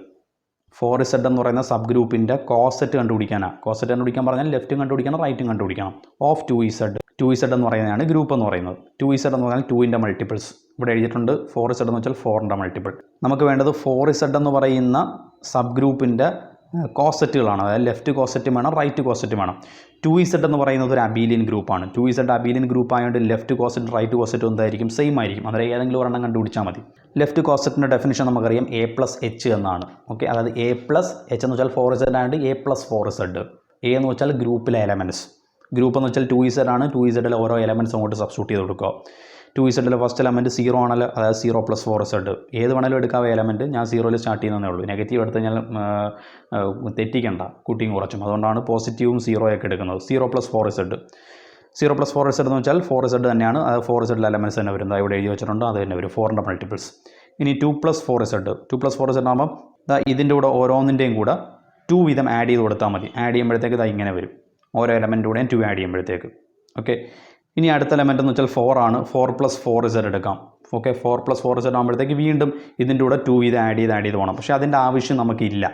4Z എന്ന് പറയുന്ന സബ് ഗ്രൂപ്പിൻ്റെ കോസെറ്റ് കണ്ടുപിടിക്കാനാണ്. കോസെറ്റ് കണ്ടുപിടിക്കാൻ പറഞ്ഞാൽ ലെഫ്റ്റും കണ്ടുപിടിക്കണം, റൈറ്റും കണ്ടുപിടിക്കണം. Of 2Z. 2Z എന്ന് പറയുന്നതാണ് ഗ്രൂപ്പ് എന്ന് പറയുന്നത്. 2Z എന്ന് പറഞ്ഞാൽ 2ൻ്റെ മൾട്ടിപ്പിൾസ് ഇവിടെ എഴുതിയിട്ടുണ്ട്. 4Z എന്ന് വെച്ചാൽ 4ൻ്റെ മൾട്ടിപ്പിൾ. നമുക്ക് വേണ്ടത് 4Z എന്ന് പറയുന്ന സബ് ഗ്രൂപ്പിൻ്റെ കോസെറ്റുകളാണ്. അതായത് ലെഫ്റ്റ് കോസെറ്റും വേണം, റൈറ്റ് കോസെറ്റും വേണം. 2Z എന്ന് പറയുന്നത് ഒരു അബീലിയൻ ഗ്രൂപ്പാണ്. 2Z അബീലിയൻ ഗ്രൂപ്പ് ആയതുകൊണ്ട് ലെഫ്റ്റ് കോസെറ്റ് റൈറ്റ് കോസെറ്റ് എന്തായിരിക്കും? സെയിം ആയിരിക്കും. അതായത് ഏതെങ്കിലും ഒരെണ്ണം കണ്ടുപിടിച്ചാൽ മതി. ലെഫ്റ്റ് കോസെറ്റിൻ്റെ ഡെഫിനിഷൻ നമുക്കറിയാം A+H എന്നാണ്. ഓക്കെ, അതായത് A+H എന്ന് വെച്ചാൽ 4Z ആയതുകൊണ്ട് A+4Z. A എന്ന് വെച്ചാൽ ഗ്രൂപ്പിലെ എലമെൻറ്റ്സ്. ഗ്രൂപ്പ് എന്ന് വെച്ചാൽ 2Z ആണ്. 2Zലെ ഓരോ എലമെൻറ്റ്സ് അങ്ങോട്ട് സബ്സ്റ്റിറ്റ്യൂട്ട് ചെയ്ത് കൊടുക്കുക. 2Zലെ ഫസ്റ്റ് എലമെൻറ്റ് 0 ആണല്ലോ. അതായത് 0+4Z. ഏത് വേണമെങ്കിലും എടുക്കാവേ എലമെൻറ്റ്. ഞാൻ 0ൽ സ്റ്റാർട്ട് ചെയ്യുന്നതേ ഉള്ളൂ. നെഗറ്റീവ് എടുത്ത് കഴിഞ്ഞാൽ തെറ്റിക്കണ്ട, കൂട്ടിയും കുറച്ചും. അതുകൊണ്ടാണ് പോസിറ്റീവും 0 ഒക്കെ എടുക്കുന്നത്. 0+4Z. 0+4Z എന്ന് വെച്ചാൽ 4Z തന്നെയാണ്. അത് 4Zലെ എലമെൻറ്റ്സ് തന്നെ വരുന്നത്. ഇവിടെ എഴുതി വെച്ചിട്ടുണ്ട്. അത് തന്നെ വരും 4ൻ്റെ മൾട്ടിപ്പിൾസ്. ഇനി 2+4Z. 2+4Z ആകുമ്പോൾ ഇതിൻ്റെ കൂടെ ഓരോന്നിൻ്റെയും കൂടെ 2 വീതം ആഡ് ചെയ്ത് കൊടുത്താൽ മതി. ആഡ് ചെയ്യുമ്പോഴത്തേക്ക് ഇത് ഇങ്ങനെ വരും. ഓരോ എലമെൻറ്റൂടെയും 2 ആഡ് ചെയ്യുമ്പോഴത്തേക്ക്. ഓക്കെ, ഇനി അടുത്ത എലമെൻറ്റ് എന്ന് വെച്ചാൽ 4 ആണ്. 4+4Z എടുക്കാം. ഓക്കെ, 4+4Z ആകുമ്പോഴത്തേക്ക് വീണ്ടും ഇതിൻ്റെ കൂടെ 2 വീതം ആഡ് ചെയ്ത് പോകണം. പക്ഷേ അതിൻ്റെ ആവശ്യം നമുക്കില്ല.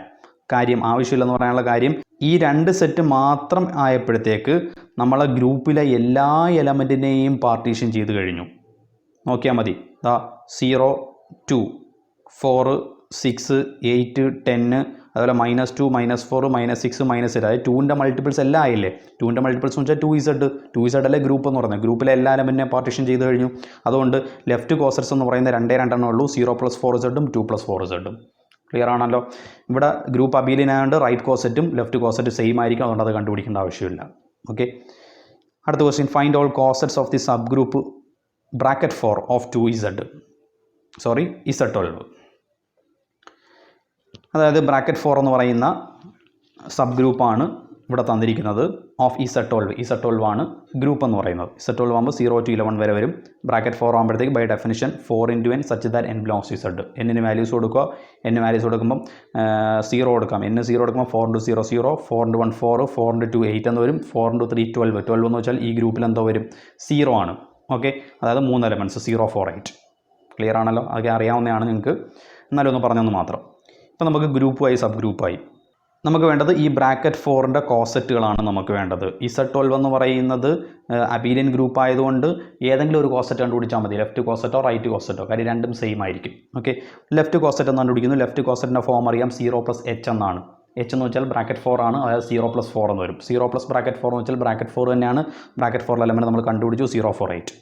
ആവശ്യമില്ലെന്ന് പറയാനുള്ള കാര്യം ഈ 2 സെറ്റ് മാത്രം ആയപ്പോഴത്തേക്ക് നമ്മളെ ഗ്രൂപ്പിലെ എല്ലാ എലമെൻറ്റിനെയും പാർട്ടീഷൻ ചെയ്ത് കഴിഞ്ഞു. നോക്കിയാൽ മതി. 0, 2, 4, 6, 8, 10 അതുപോലെ -2, -4, -6, -8 അതായത് 2ൻ്റെ മൾട്ടിപ്പിൾസ് എല്ലാം ആയില്ലേ. 2ൻ്റെ മൾട്ടിപ്പിൾസ് എന്ന് വെച്ചാൽ 2Z അല്ലേ ഗ്രൂപ്പ് എന്ന് പറയുന്നത്. ഗ്രൂപ്പിലെ എല്ലാ എലമെൻറ്റിനെയും പാർട്ടീഷൻ ചെയ്ത് കഴിഞ്ഞു. അതുകൊണ്ട് ലെഫ്റ്റ് കോസെറ്റ്സ് എന്ന് പറയുന്നത് 2 ഉള്ളൂ. 0+4Z, 2+4Z. ക്ലിയർ ആണല്ലോ. ഇവിടെ ഗ്രൂപ്പ് അബീലിയൻ ആയതുകൊണ്ട് റൈറ്റ് കോസെറ്റും ലെഫ്റ്റ് കോസെറ്റ് സെയിം ആയിരിക്കും. അതുകൊണ്ട് അത് കണ്ടുപിടിക്കേണ്ട ആവശ്യമില്ല. ഓക്കെ, അടുത്ത question, find all cosets of the subgroup (4) of 2Z. Z12. അതായത് (4) എന്ന് പറയുന്ന സബ് ഗ്രൂപ്പാണ് ഇവിടെ തന്നിരിക്കുന്നത്. ഓഫ് Z12 ആണ് ഗ്രൂപ്പ് എന്ന് പറയുന്നത്. Z12 ആകുമ്പോൾ 0 to 11 വരെ വരും. (4) ആകുമ്പോഴത്തേക്ക് by definition 4 × n such that n belongs to Z. എന്നിന് വാല്യൂസ് കൊടുക്കുക. n വാല്യൂസ് കൊടുക്കുമ്പം 0 കൊടുക്കാം. n 0 കൊടുക്കുമ്പോൾ 4 × 0 0, 4 × 1 4, 4 × 2 8 എന്ന് വരും. 4 × 3 12. 12 എന്ന് വെച്ചാൽ ഈ ഗ്രൂപ്പിൽ എന്തോ വരും? 0 ആണ്. ഓക്കെ, അതായത് 3 എലമെൻറ്റ്സ് 0, 4, 8. ക്ലിയർ ആണല്ലോ. അതൊക്കെ അറിയാവുന്നതാണ് നിങ്ങൾക്ക്. എന്നാലും ഒന്ന് പറഞ്ഞൊന്ന് മാത്രം. ഇപ്പോൾ നമുക്ക് ഗ്രൂപ്പായി സബ് ഗ്രൂപ്പായി. നമുക്ക് വേണ്ടത് ഈ (4)ൻ്റെ കോസെറ്റുകളാണ് നമുക്ക് വേണ്ടത്. Z12 എന്ന് പറയുന്നത് അബീലിയൻ ഗ്രൂപ്പ് ആയതുകൊണ്ട് ഏതെങ്കിലും ഒരു കോസെറ്റ് കണ്ടുപിടിച്ചാൽ മതി. ലെഫ്റ്റ് കോസെറ്റോ റൈറ്റ് കോസെറ്റോ, കാര്യം രണ്ടും സെയിം ആയിരിക്കും. ഓക്കെ, ലെഫ്റ്റ് കോസെറ്റ് എന്ന് കണ്ടുപിടിക്കുന്നു. ലെഫ്റ്റ് കോസെറ്റിൻ്റെ ഫോം അറിയാം, 0+H എന്നാണ്. H എന്ന് വെച്ചാൽ (4) ആണ്. അതായത് 0+4 എന്ന് വരും. 0+(4) എന്ന് വെച്ചാൽ (4) തന്നെയാണ്. (4) എലമെൻറ്റ് നമ്മൾ കണ്ടുപിടിച്ചു 0, 4, 8.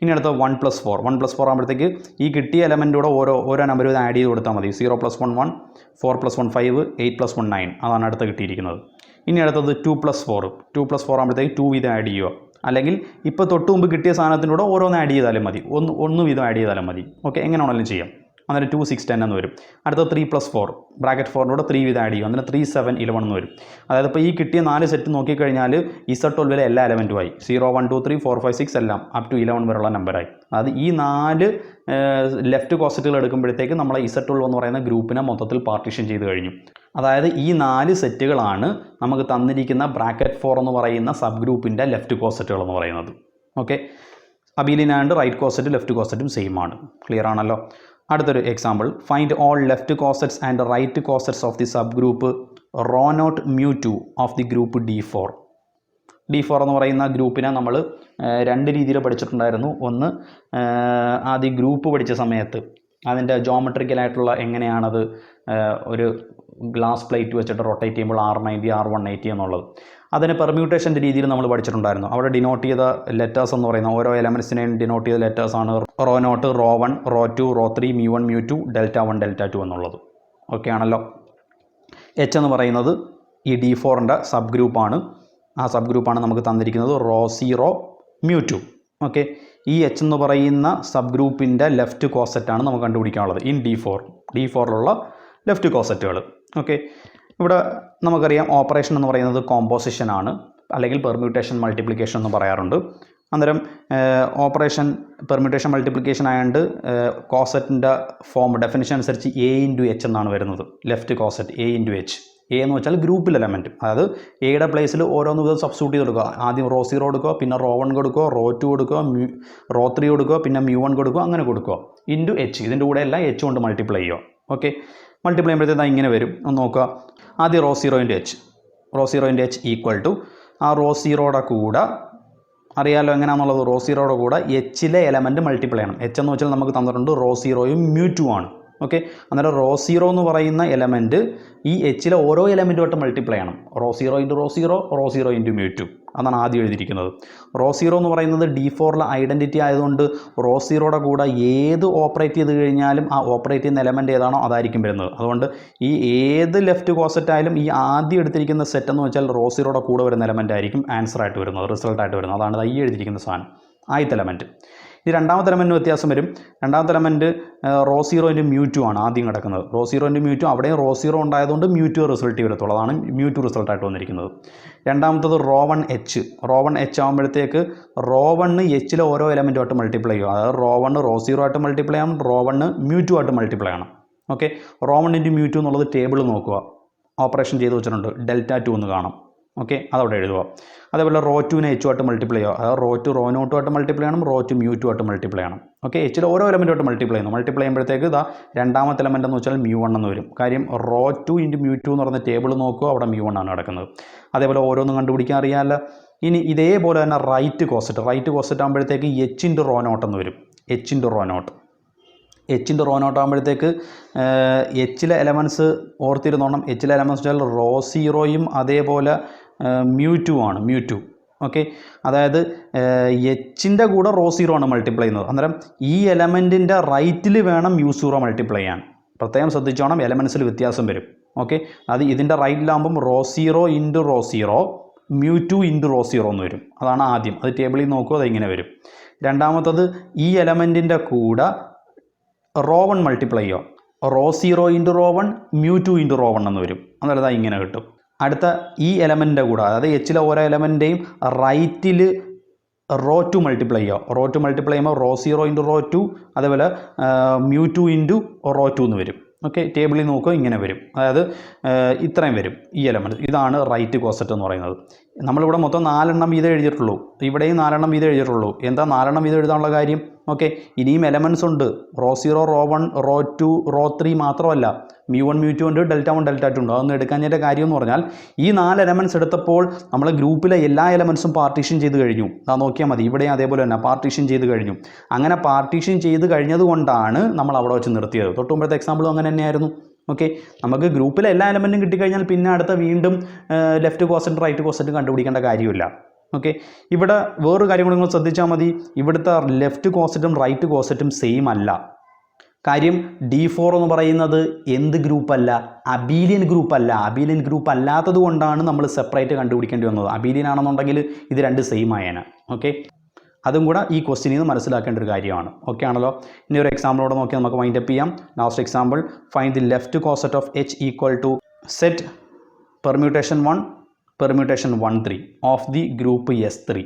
ഇനി അടുത്ത 1+4. 1+4 ആകുമ്പോഴത്തേക്ക് ഈ കിട്ടിയ എലമെൻറ്റൂടെ ഓരോ നമ്പർ ഇത് ആഡ് ചെയ്ത് കൊടുത്താൽ മതി. 0+1 1, 4+1 5, 8+1 9. അതാണ് അടുത്ത കിട്ടിയിരിക്കുന്നത്. ഇനി അടുത്തത് 2+4. 2+4 ആകുമ്പോഴത്തേക്ക് 2 വീതം ആഡ് ചെയ്യുക. അല്ലെങ്കിൽ ഇപ്പോൾ തൊട്ട് മുമ്പ് കിട്ടിയ സാധനത്തിനൂടെ ഓരോന്ന് ആഡ് ചെയ്താലും മതി. ഒന്ന് വീതം ആഡ് ചെയ്താലും മതി. ഓക്കെ, എങ്ങനെ വേണമെങ്കിലും ചെയ്യാം. അന്നേരം 2 6 10 എന്ന് വരും. അടുത്ത 3 + 4 ബ്രാക്കറ്റ് 4 3 ഇത് ആഡ് ചെയ്യും, അന്നേരം 3 7 11 എന്ന് വരും. അതായത് ഇപ്പോൾ ഈ കിട്ടിയ 4 സെറ്റ് നോക്കിക്കഴിഞ്ഞാൽ Z12 എല്ലാ എലമെൻറ്റുമായി 0 1 2 3 4 5 6 എല്ലാം അപ് ടു 11 വരെയുള്ള നമ്പറായി. അതായത് ഈ 4 ലെഫ്റ്റ് കോസറ്റുകൾ എടുക്കുമ്പോഴത്തേക്ക് നമ്മൾ Z12 എന്ന് പറയുന്ന ഗ്രൂപ്പിനെ മൊത്തത്തിൽ പാർട്ടീഷൻ ചെയ്ത് കഴിഞ്ഞു. അതായത് ഈ 4 സെറ്റുകളാണ് നമുക്ക് തന്നിരിക്കുന്ന ബ്രാക്കറ്റ് 4 എന്ന് പറയുന്ന സബ് ഗ്രൂപ്പിൻ്റെ ലെഫ്റ്റ് കോസറ്റുകൾ എന്ന് പറയുന്നത്. Okay, abelian and right coset left കോസറ്റും സെയിം ആണ്. ക്ലിയർ ആണല്ലോ. അടുത്തൊരു example, find all left cosets and right cosets of the subgroup rho naught μ2 of the group D4. D4 എന്ന് പറയുന്ന ഗ്രൂപ്പിനെ നമ്മൾ 2 രീതിയിൽ പഠിച്ചിട്ടുണ്ടായിരുന്നു. ഒന്ന് ആദ്യം ഗ്രൂപ്പ് പഠിച്ച സമയത്ത് അതിൻ്റെ ജോമെട്രിക്കലായിട്ടുള്ള എങ്ങനെയാണത് ഒരു ഗ്ലാസ് പ്ലേറ്റ് വെച്ചിട്ട് റൊട്ടേറ്റ് ചെയ്യുമ്പോൾ R90 R180 എന്നുള്ളത്, അതിന് പെർമ്യൂട്ടേഷൻ്റെ രീതിയിൽ നമ്മൾ പഠിച്ചിട്ടുണ്ടായിരുന്നു. അവിടെ ഡിനോട്ട് ചെയ്ത ലെറ്റേഴ്സ് എന്ന് പറയുന്ന ഓരോ എലമെൻസിനെയും ഡിനോട്ട് ചെയ്ത ലെറ്റേഴ്സാണ് rho naught, rho 1, rho 2, rho 3, μ1 μ2, δ1 δ2 എന്നുള്ളത്. ഓക്കെ ആണല്ലോ. H എന്ന് പറയുന്നത് ഈ D4ൻ്റെ സബ് ഗ്രൂപ്പാണ്. ആ സബ് ഗ്രൂപ്പാണ് നമുക്ക് തന്നിരിക്കുന്നത് റോ 0 μ2. ഓക്കെ, ഈ H എന്ന് പറയുന്ന സബ് ഗ്രൂപ്പിൻ്റെ ലെഫ്റ്റ് കോസറ്റാണ് നമുക്ക് കണ്ടുപിടിക്കാനുള്ളത് ഇൻ D4ലുള്ള ലെഫ്റ്റ് കോസറ്റുകൾ. ഓക്കെ, ഇവിടെ നമുക്കറിയാം ഓപ്പറേഷൻ എന്ന് പറയുന്നത് കോമ്പോസിഷൻ ആണ്, അല്ലെങ്കിൽ പെർമ്യൂട്ടേഷൻ മൾട്ടിപ്ലിക്കേഷൻ എന്ന് പറയാറുണ്ട്. അന്നേരം ഓപ്പറേഷൻ പെർമ്യൂട്ടേഷൻ മൾട്ടിപ്ലിക്കേഷൻ ആയതുകൊണ്ട് കോസറ്റിൻ്റെ ഫോം ഡെഫിനിഷൻ അനുസരിച്ച് A × H എന്നാണ് വരുന്നത്. Left കോസറ്റ് A × H. A എന്ന് വെച്ചാൽ ഗ്രൂപ്പിൽ എലമെൻറ്റ്, അതായത് എയുടെ പ്ലേസിൽ ഓരോന്ന് വിധം സബ്സ്റ്റിറ്റ്യൂട്ട് ചെയ്ത് കൊടുക്കുക. ആദ്യം റോ 0 കൊടുക്കുക, പിന്നെ റോ 1 കൊടുക്കുക, റോ 2 കൊടുക്കുക, റോ 3 കൊടുക്കുക, പിന്നെ μ1 കൊടുക്കുക, അങ്ങനെ കൊടുക്കുക ഇൻറ്റു H. ഇതിൻ്റെ കൂടെ എല്ലാം H കൊണ്ട് മൾട്ടിപ്ലൈ ചെയ്യുക. ഓക്കെ, മൾട്ടിപ്ലൈ ചെയ്യുമ്പോഴത്തേക്ക് ഇങ്ങനെ വരും. ഒന്ന് നോക്കുക. ആദ്യം rho 0 × H, rho 0 × H equal to ആ റോ 0യുടെ കൂടെ അറിയാമല്ലോ എങ്ങനെയാണെന്നുള്ളത്. റോ 0യുടെ കൂടെ എച്ചിലെ എലമെൻറ്റ് മൾട്ടിപ്ലൈ ചെയ്യണം. H എന്ന് വെച്ചാൽ നമുക്ക് തന്നിട്ടുണ്ട് റോ 0യും μ2 ആണ്. ഓക്കെ, അന്നേരം റോ 0 എന്ന് പറയുന്ന എലമെൻറ്റ് ഈ എച്ചിലെ ഓരോ എലമെൻറ്റുമായിട്ട് മൾട്ടിപ്ലൈ ചെയ്യണം. റോ 0 × റോ 0, റോ 0 × μ2 അതാണ് ആദ്യം എഴുതിയിരിക്കുന്നത്. റോ 0 എന്ന് പറയുന്നത് D4ലെ ഐഡൻറ്റിറ്റി ആയതുകൊണ്ട് റോ 0യുടെ കൂടെ ഏത് ഓപ്പറേറ്റ് ചെയ്ത് കഴിഞ്ഞാലും ആ ഓപ്പറേറ്റ് ചെയ്യുന്ന എലമെൻറ്റ് ഏതാണോ അതായിരിക്കും വരുന്നത്. അതുകൊണ്ട് ഈ ഏത് ലെഫ്റ്റ് കോസറ്റ് ആയാലും ഈ ആദ്യം എടുത്തിരിക്കുന്ന സെറ്റ് എന്ന് വെച്ചാൽ റോ 0യുടെ കൂടെ വരുന്ന എലമെൻ്റ് ആയിരിക്കും ആൻസർ ആയിട്ട് വരുന്നത്, റിസൾട്ടായിട്ട് വരുന്നത്. അതാണ് ഈ എഴുതിയിരിക്കുന്ന സാധനം, ആദ്യത്തെ എലമെൻറ്റ്. ഈ രണ്ടാമത്തെ എലമെൻറ്റിന് വ്യത്യാസം വരും. രണ്ടാമത്തെ എലമെൻറ്റ് റോ 0 × μ2 ആണ് ആദ്യം കിടക്കുന്നത്. റോ 0 × μ2 അവിടെയും റോ 0 ഉണ്ടായതുകൊണ്ട് μ2 റിസൾട്ട് വരത്തുള്ളൂ. അതാണ് μ2 റിസൾട്ടായിട്ട് വന്നിരിക്കുന്നത്. രണ്ടാമത്തത് റോ 1H. റോ 1H ആകുമ്പോഴത്തേക്ക് റോ 1 Hലെ ഓരോ എലമെൻറ്റുമായിട്ട് മൾട്ടിപ്ലൈ ചെയ്യുക. അതായത് റോ 1 റോ 0 ആയിട്ട് മൾട്ടിപ്ലൈ ചെയ്യണം, റോ 1 μ2 ആയിട്ട് മൾട്ടിപ്ലൈ ചെയ്യണം. ഓക്കെ, റോ 1 × μ2 എന്നുള്ളത് ടേബിൾ നോക്കുക, ഓപ്പറേഷൻ ചെയ്ത് വെച്ചിട്ടുണ്ട്, δ2 എന്ന് കാണാം. ഓക്കെ, അതവിടെ എഴുതുക. അതേപോലെ റോ 2നെ H ആയിട്ട് മൾട്ടിപ്ലൈ ചെയ്യുക. അതായത് റോ 2 റോ നോട്ടും ആയിട്ട് മൾട്ടിപ്ലൈ ചെയ്യണം, റോ 2 μ2 ആയിട്ട് മൾട്ടിപ്ലൈ ചെയ്യണം. ഓക്കെ, Hലെ ഓരോ എലമെൻറ്റുമായിട്ട് മൾട്ടിപ്ലൈ ചെയ്യുന്നു. മൾട്ടിപ്ലൈ ചെയ്യുമ്പോഴത്തേക്ക് ഇതാ രണ്ടാമത്തെ എലമെൻ്റ് എന്ന് വെച്ചാൽ μ1 എന്ന് വരും. കാര്യം റോ 2 × μ2 എന്ന് പറയുന്ന ടേബിൾ നോക്കുക, അവിടെ μ1 ആണ് കിടക്കുന്നത്. അതേപോലെ ഓരോന്നും കണ്ടുപിടിക്കാൻ അറിയാമല്ലോ. ഇനി ഇതേപോലെ തന്നെ റൈറ്റ് കോസറ്റ് ആകുമ്പോഴത്തേക്ക് H × റോ നോട്ട് എന്ന് വരും. H × റോ നോട്ട് ആകുമ്പോഴത്തേക്ക് Hലെ എലമെൻറ്റ്സ് ഓർത്തിരുന്നോണം. Hലെ എലമെൻറ്റ്സ് വെച്ചാൽ റോ 0യും അതേപോലെ μ2 ആണ്. μ2 ഓക്കെ, അതായത് Hൻ്റെ കൂടെ റോ 0 ആണ് മൾട്ടിപ്ലൈ ചെയ്യുന്നത്. അന്നേരം ഈ എലമെൻറ്റിൻ്റെ റൈറ്റിൽ വേണം μ0 മൾട്ടിപ്ലൈ ചെയ്യാൻ. പ്രത്യേകം ശ്രദ്ധിച്ചോണം, എലമെൻറ്റ്സിൽ വ്യത്യാസം വരും. ഓക്കെ, അത് ഇതിൻ്റെ റൈറ്റിലാകുമ്പം റോ 0 × റോ 0 μ2 × റോ 0 എന്ന് വരും. അതാണ് ആദ്യം. അത് ടേബിളിൽ നോക്കുക, അത് ഇങ്ങനെ വരും. രണ്ടാമത്തത് ഈ എലമെൻറ്റിൻ്റെ കൂടെ റോ 1 മൾട്ടിപ്ലൈ ചെയ്യുക. റോ 0 × റോ 1 μ2 × റോ 1 എന്ന് വരും. അന്നേരം അത് ഇങ്ങനെ കിട്ടും. അടുത്ത ഈ എലമെൻറ്റിൻ്റെ കൂടെ, അതായത് Hലെ ഓരോ എലമെൻറ്റേയും റൈറ്റിൽ റോ 2 മൾട്ടിപ്ലൈ ചെയ്യുക. റോ 2 മൾട്ടിപ്ലൈ ചെയ്യുമ്പോൾ റോ 0 × റോ 2 അതേപോലെ μ2 × റോ 2 എന്ന് വരും. ഓക്കെ, ടേബിളിൽ നോക്കുക, ഇങ്ങനെ വരും. അതായത് ഇത്രയും വരും ഈ എലമെൻറ്റ്. ഇതാണ് റൈറ്റ് കോസറ്റ് എന്ന് പറയുന്നത്. നമ്മളിവിടെ മൊത്തം 4 എണ്ണം വീതം എഴുതിയിട്ടുള്ളൂ. ഇവിടെയും 4 എണ്ണം വീതം എഴുതിയിട്ടുള്ളൂ. എന്താ 4 എണ്ണം വീതം എഴുതാനുള്ള കാര്യം? ഓക്കെ, ഇനിയും എലമെൻറ്റ്സ് ഉണ്ട്. റോ 0 റോ 1 റോ 2 റോ 3 മാത്രമല്ല, μ1 μ2 ഉണ്ട്, δ1 δ2 ഉണ്ട്. അതൊന്നും എടുക്കാഞ്ഞതിൻ്റെ കാര്യം എന്ന് പറഞ്ഞാൽ ഈ 4 എലമെൻറ്റ്സ് എടുത്തപ്പോൾ നമ്മൾ ഗ്രൂപ്പിലെ എല്ലാ എലമെൻറ്റ്സും പാർട്ടീഷൻ ചെയ്ത് കഴിഞ്ഞു. അത് നോക്കിയാൽ മതി. ഇവിടെയും അതേപോലെ തന്നെ പാർട്ടീഷൻ ചെയ്ത് കഴിഞ്ഞു. അങ്ങനെ പാർട്ടീഷൻ ചെയ്ത് കഴിഞ്ഞതുകൊണ്ടാണ് നമ്മൾ അവിടെ വെച്ച് നിർത്തിയത്. തൊട്ട് മുമ്പത്തെ എക്സാമ്പിളും അങ്ങനെ തന്നെയായിരുന്നു. ഓക്കെ, നമുക്ക് ഗ്രൂപ്പിലെ എല്ലാ എലമെൻറ്റും കിട്ടിക്കഴിഞ്ഞാൽ പിന്നെ അടുത്ത വീണ്ടും ലെഫ്റ്റ് കോസറ്റും റൈറ്റ് കോസറ്റും കണ്ടുപിടിക്കേണ്ട കാര്യമില്ല. ഓക്കെ, ഇവിടെ വേറൊരു കാര്യം കൂടി നിങ്ങൾ ശ്രദ്ധിച്ചാൽ മതി. ഇവിടുത്തെ ലെഫ്റ്റ് കോസറ്റും റൈറ്റ് കോസറ്റും സെയിം അല്ല. കാര്യം D4 എന്ന് പറയുന്നത് എന്ത് ഗ്രൂപ്പല്ല? അബീലിയൻ ഗ്രൂപ്പല്ല. അബീലിയൻ ഗ്രൂപ്പ് അല്ലാത്തത് കൊണ്ടാണ് നമ്മൾ സെപ്പറേറ്റ് കണ്ടുപിടിക്കേണ്ടി വന്നത്. അബീലിയൻ ആണെന്നുണ്ടെങ്കിൽ ഇത് രണ്ട് സെയിം ആയേനെ. ഓക്കെ, അതും കൂടെ ഈ ക്വസ്റ്റ്യനിൽ നിന്ന് മനസ്സിലാക്കേണ്ട ഒരു കാര്യമാണ്. ഓക്കെ ആണല്ലോ. ഇനി ഒരു എക്സാമ്പിളോടെ നോക്കി നമുക്ക് വൈൻഡപ്പ് ചെയ്യാം. Last example, find the left coset of H equal to set permutation 1 permutation 1 3 of the group S3.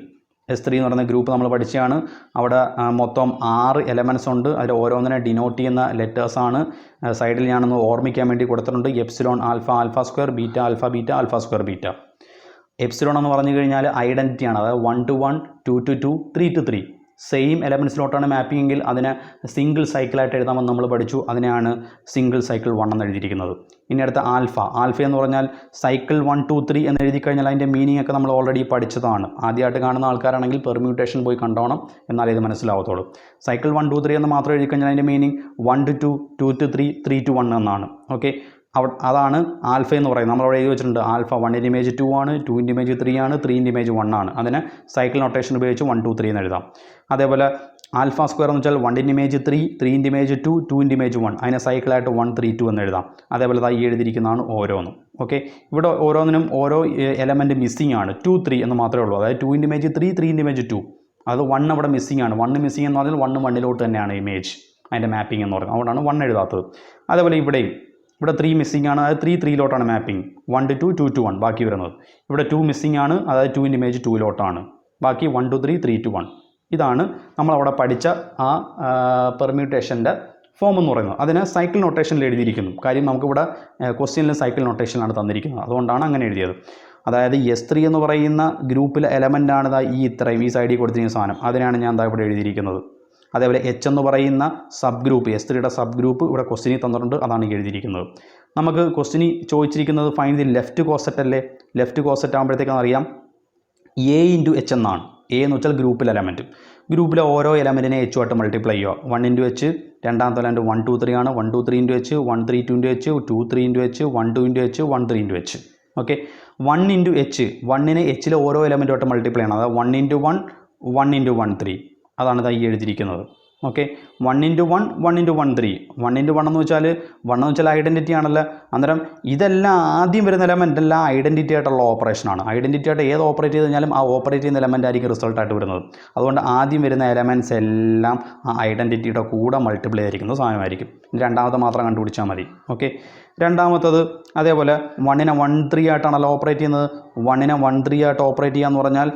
S3 എന്ന് പറയുന്ന ഗ്രൂപ്പ് നമ്മൾ പഠിച്ചതാണ്. അവിടെ മൊത്തം 6 എലമെൻറ്റ്സ് ഉണ്ട്. അതിൽ ഓരോന്നിനെ ഡിനോട്ട് ചെയ്യുന്ന ലെറ്റേഴ്സാണ് സൈഡിൽ ഞാനൊന്ന് ഓർമ്മിക്കാൻ വേണ്ടി കൊടുത്തിട്ടുണ്ട്. Epsilon alpha alpha square, beta alpha beta, alpha square beta. Epsilon എന്ന് പറഞ്ഞു കഴിഞ്ഞാൽ ഐഡൻറ്റിറ്റിയാണ്. അതായത് 1 to 1, 2 to 2, 3 to 3 same എലമെൻറ്റ്സിലോട്ടാണ് mapping എങ്കിൽ അതിനെ സിംഗിൾ സൈക്കിളായിട്ട് എഴുതാമെന്ന് നമ്മൾ പഠിച്ചു. അതിനെയാണ് സിംഗിൾ സൈക്കിൾ 1 എന്ന് എഴുതിയിരിക്കുന്നത്. ഇനി അടുത്ത ആൽഫ എന്ന് പറഞ്ഞാൽ സൈക്കിൾ 1 2 3 എന്ന് എഴുതി കഴിഞ്ഞാൽ അതിൻ്റെ മീനിങ് ഒക്കെ നമ്മൾ ഓൾറെഡി പഠിച്ചതാണ്. ആദ്യമായിട്ട് കാണുന്ന ആൾക്കാരാണെങ്കിൽ പെർമ്യൂട്ടേഷൻ പോയി കണ്ടോണം, എന്നാലേ ഇത് മനസ്സിലാവത്തുള്ളൂ. സൈക്കിൾ 1 2 3 എന്ന് മാത്രം എഴുതി കഴിഞ്ഞാൽ അതിൻ്റെ മീനിങ് 1 to 2, 2 to 3, 3 to 1 എന്നാണ്. ഓക്കെ, അതാണ് ആൽഫ എന്ന് പറയുന്നത്. നമ്മളവിടെ എഴുതി വെച്ചിട്ടുണ്ട് ആൽഫ 1 ഇമേജ് 2 ആണ്, 2 ഇമേജ് 3 ആണ്, 3 ഇമേജ് 1 ആണ്. അതിനെ സൈക്കിൾ നൊട്ടേഷൻ ഉപയോഗിച്ച് 1 2 3 എന്ന് എഴുതാം. അതേപോലെ ആൽഫ സ്ക്വയർ എന്ന് വെച്ചാൽ 1 ഇമേജ് 3, 3 ഇമേജ് 2, 2 ഇമേജ് 1, അതിനെ സൈക്കിളായിട്ട് 1 3 2 എന്ന് എഴുതാം. അതേപോലെ ഈ എഴുതിയിരിക്കുന്നതാണ് ഓരോന്നും. ഓക്കെ, ഇവിടെ ഓരോന്നിനും ഓരോ എലമെൻറ്റ് മിസ്സിംഗ് ആണ്. 2 3 എന്ന് മാത്രമേ ഉള്ളൂ. അതായത് 2 ഇമേജ് 3, 3 ഇമേജ് 2, അത് 1 അവിടെ മിസ്സിംഗ് ആണ്. 1 മിസ്സിംഗ് എന്ന് പറഞ്ഞാൽ 1 1 തന്നെയാണ് ഇമേജ്, അതിൻ്റെ മാപ്പിംഗ് എന്ന് പറയുന്നത്. അതുകൊണ്ടാണ് 1 എഴുതാത്തത്. അതേപോലെ ഇവിടെ 3 മിസ്സിംഗ് ആണ്. അതായത് 3 3 മാപ്പിംഗ്. 1 to 2, 2 to 1 ബാക്കി വരുന്നത്. ഇവിടെ 2 മിസ്സിംഗ് ആണ്. അതായത് 2 ഇമേജ് 2 ബാക്കി 1 to 3, 3 to 1. ഇതാണ് നമ്മളവിടെ പഠിച്ച ആ പെർമ്യൂട്ടേഷൻ്റെ ഫോം എന്ന് പറയുന്നത്. അതിന് സൈക്കിൾ നൊട്ടേഷനിൽ എഴുതിയിരിക്കുന്നു. കാര്യം നമുക്കിവിടെ ക്വസ്റ്റ്യനിൽ സൈക്കിൾ നൊട്ടേഷനിലാണ് തന്നിരിക്കുന്നത്. അതുകൊണ്ടാണ് അങ്ങനെ എഴുതിയത്. അതായത് S3 എന്ന് പറയുന്ന ഗ്രൂപ്പിലെ എലമെൻ്റാണ് ഈ സൈഡിൽ കൊടുത്തിരിക്കുന്ന സാധനം. അതിനാണ് ഞാൻ ഇവിടെ എഴുതിയിരിക്കുന്നത്. അതേപോലെ H എന്ന് പറയുന്ന സബ് ഗ്രൂപ്പ്, S3യുടെ സബ് ഗ്രൂപ്പ് ഇവിടെ ക്വസ്റ്റ്യനിൽ തന്നിട്ടുണ്ട്. അതാണ് എഴുതിയിരിക്കുന്നത്. നമുക്ക് ക്വസ്റ്റ്യനിൽ ചോദിച്ചിരിക്കുന്നത് ഫൈൻഡ് ദി ലെഫ്റ്റ് കോസെറ്റ് അല്ലേ. ലെഫ്റ്റ് കോസെറ്റ് ആകുമ്പോഴത്തേക്കാണ് അറിയാം A into H എന്നാണ്. A എന്ന് വെച്ചാൽ ഗ്രൂപ്പിലെ എലമെൻറ്റ്. ഗ്രൂപ്പിലെ ഓരോ എലമെൻറ്റിനെ H ആയിട്ട് മൾട്ടിപ്ലൈ ചെയ്യുക. 1 into H, രണ്ടാമത്തെ എലമെൻറ്റ് 1 2 3 ആണ്. 1 2 3 into H, 1 3 2 into H, 2 3 into H, 1 2 into H, 1 3 into H. Okay, 1 into H, 1നെ Hലെ ഓരോ എലമെൻറ്റുമായിട്ട് മൾട്ടിപ്ലൈ ചെയ്യണം. അതായത് 1 into 1, 1 into 1 3. അതാണ് ഈ എഴുതിയിരിക്കുന്നത്. Okay, 1 into 1, 1 into 1 3. 1 into 1 എന്ന് വെച്ചാൽ ഐഡൻറ്റിറ്റി ആണല്ലോ. അന്നേരം ഇതെല്ലാം ആദ്യം വരുന്ന എലമെൻ്റ് എല്ലാം ഐഡൻറ്റിറ്റി ആയിട്ടുള്ള ഓപ്പറേഷനാണ്. ഐഡൻറ്റിറ്റി ആയിട്ട് ഏത് ഓപ്പറേറ്റ് ചെയ്ത് കഴിഞ്ഞാലും ആ ഓപ്പറേറ്റ് ചെയ്യുന്ന എലമെൻ്റ് ആയിരിക്കും റിസൾട്ടായിട്ട് വരുന്നത്. അതുകൊണ്ട് ആദ്യം വരുന്ന എലമെൻറ്റ്സ് എല്ലാം ആ ഐഡൻറ്റിറ്റിയുടെ കൂടെ മൾട്ടിപ്ലൈ ആയിരിക്കുന്ന സാധനമായിരിക്കും. രണ്ടാമത്തെ മാത്രം കണ്ടുപിടിച്ചാൽ മതി. ഓക്കെ, രണ്ടാമത്തത് അതേപോലെ 1നെ 1 3 ആയിട്ടാണല്ലോ ഓപ്പറേറ്റ് ചെയ്യുന്നത്. 1നെ 1 3 ആയിട്ട് ഓപ്പറേറ്റ് ചെയ്യുക എന്ന് പറഞ്ഞാൽ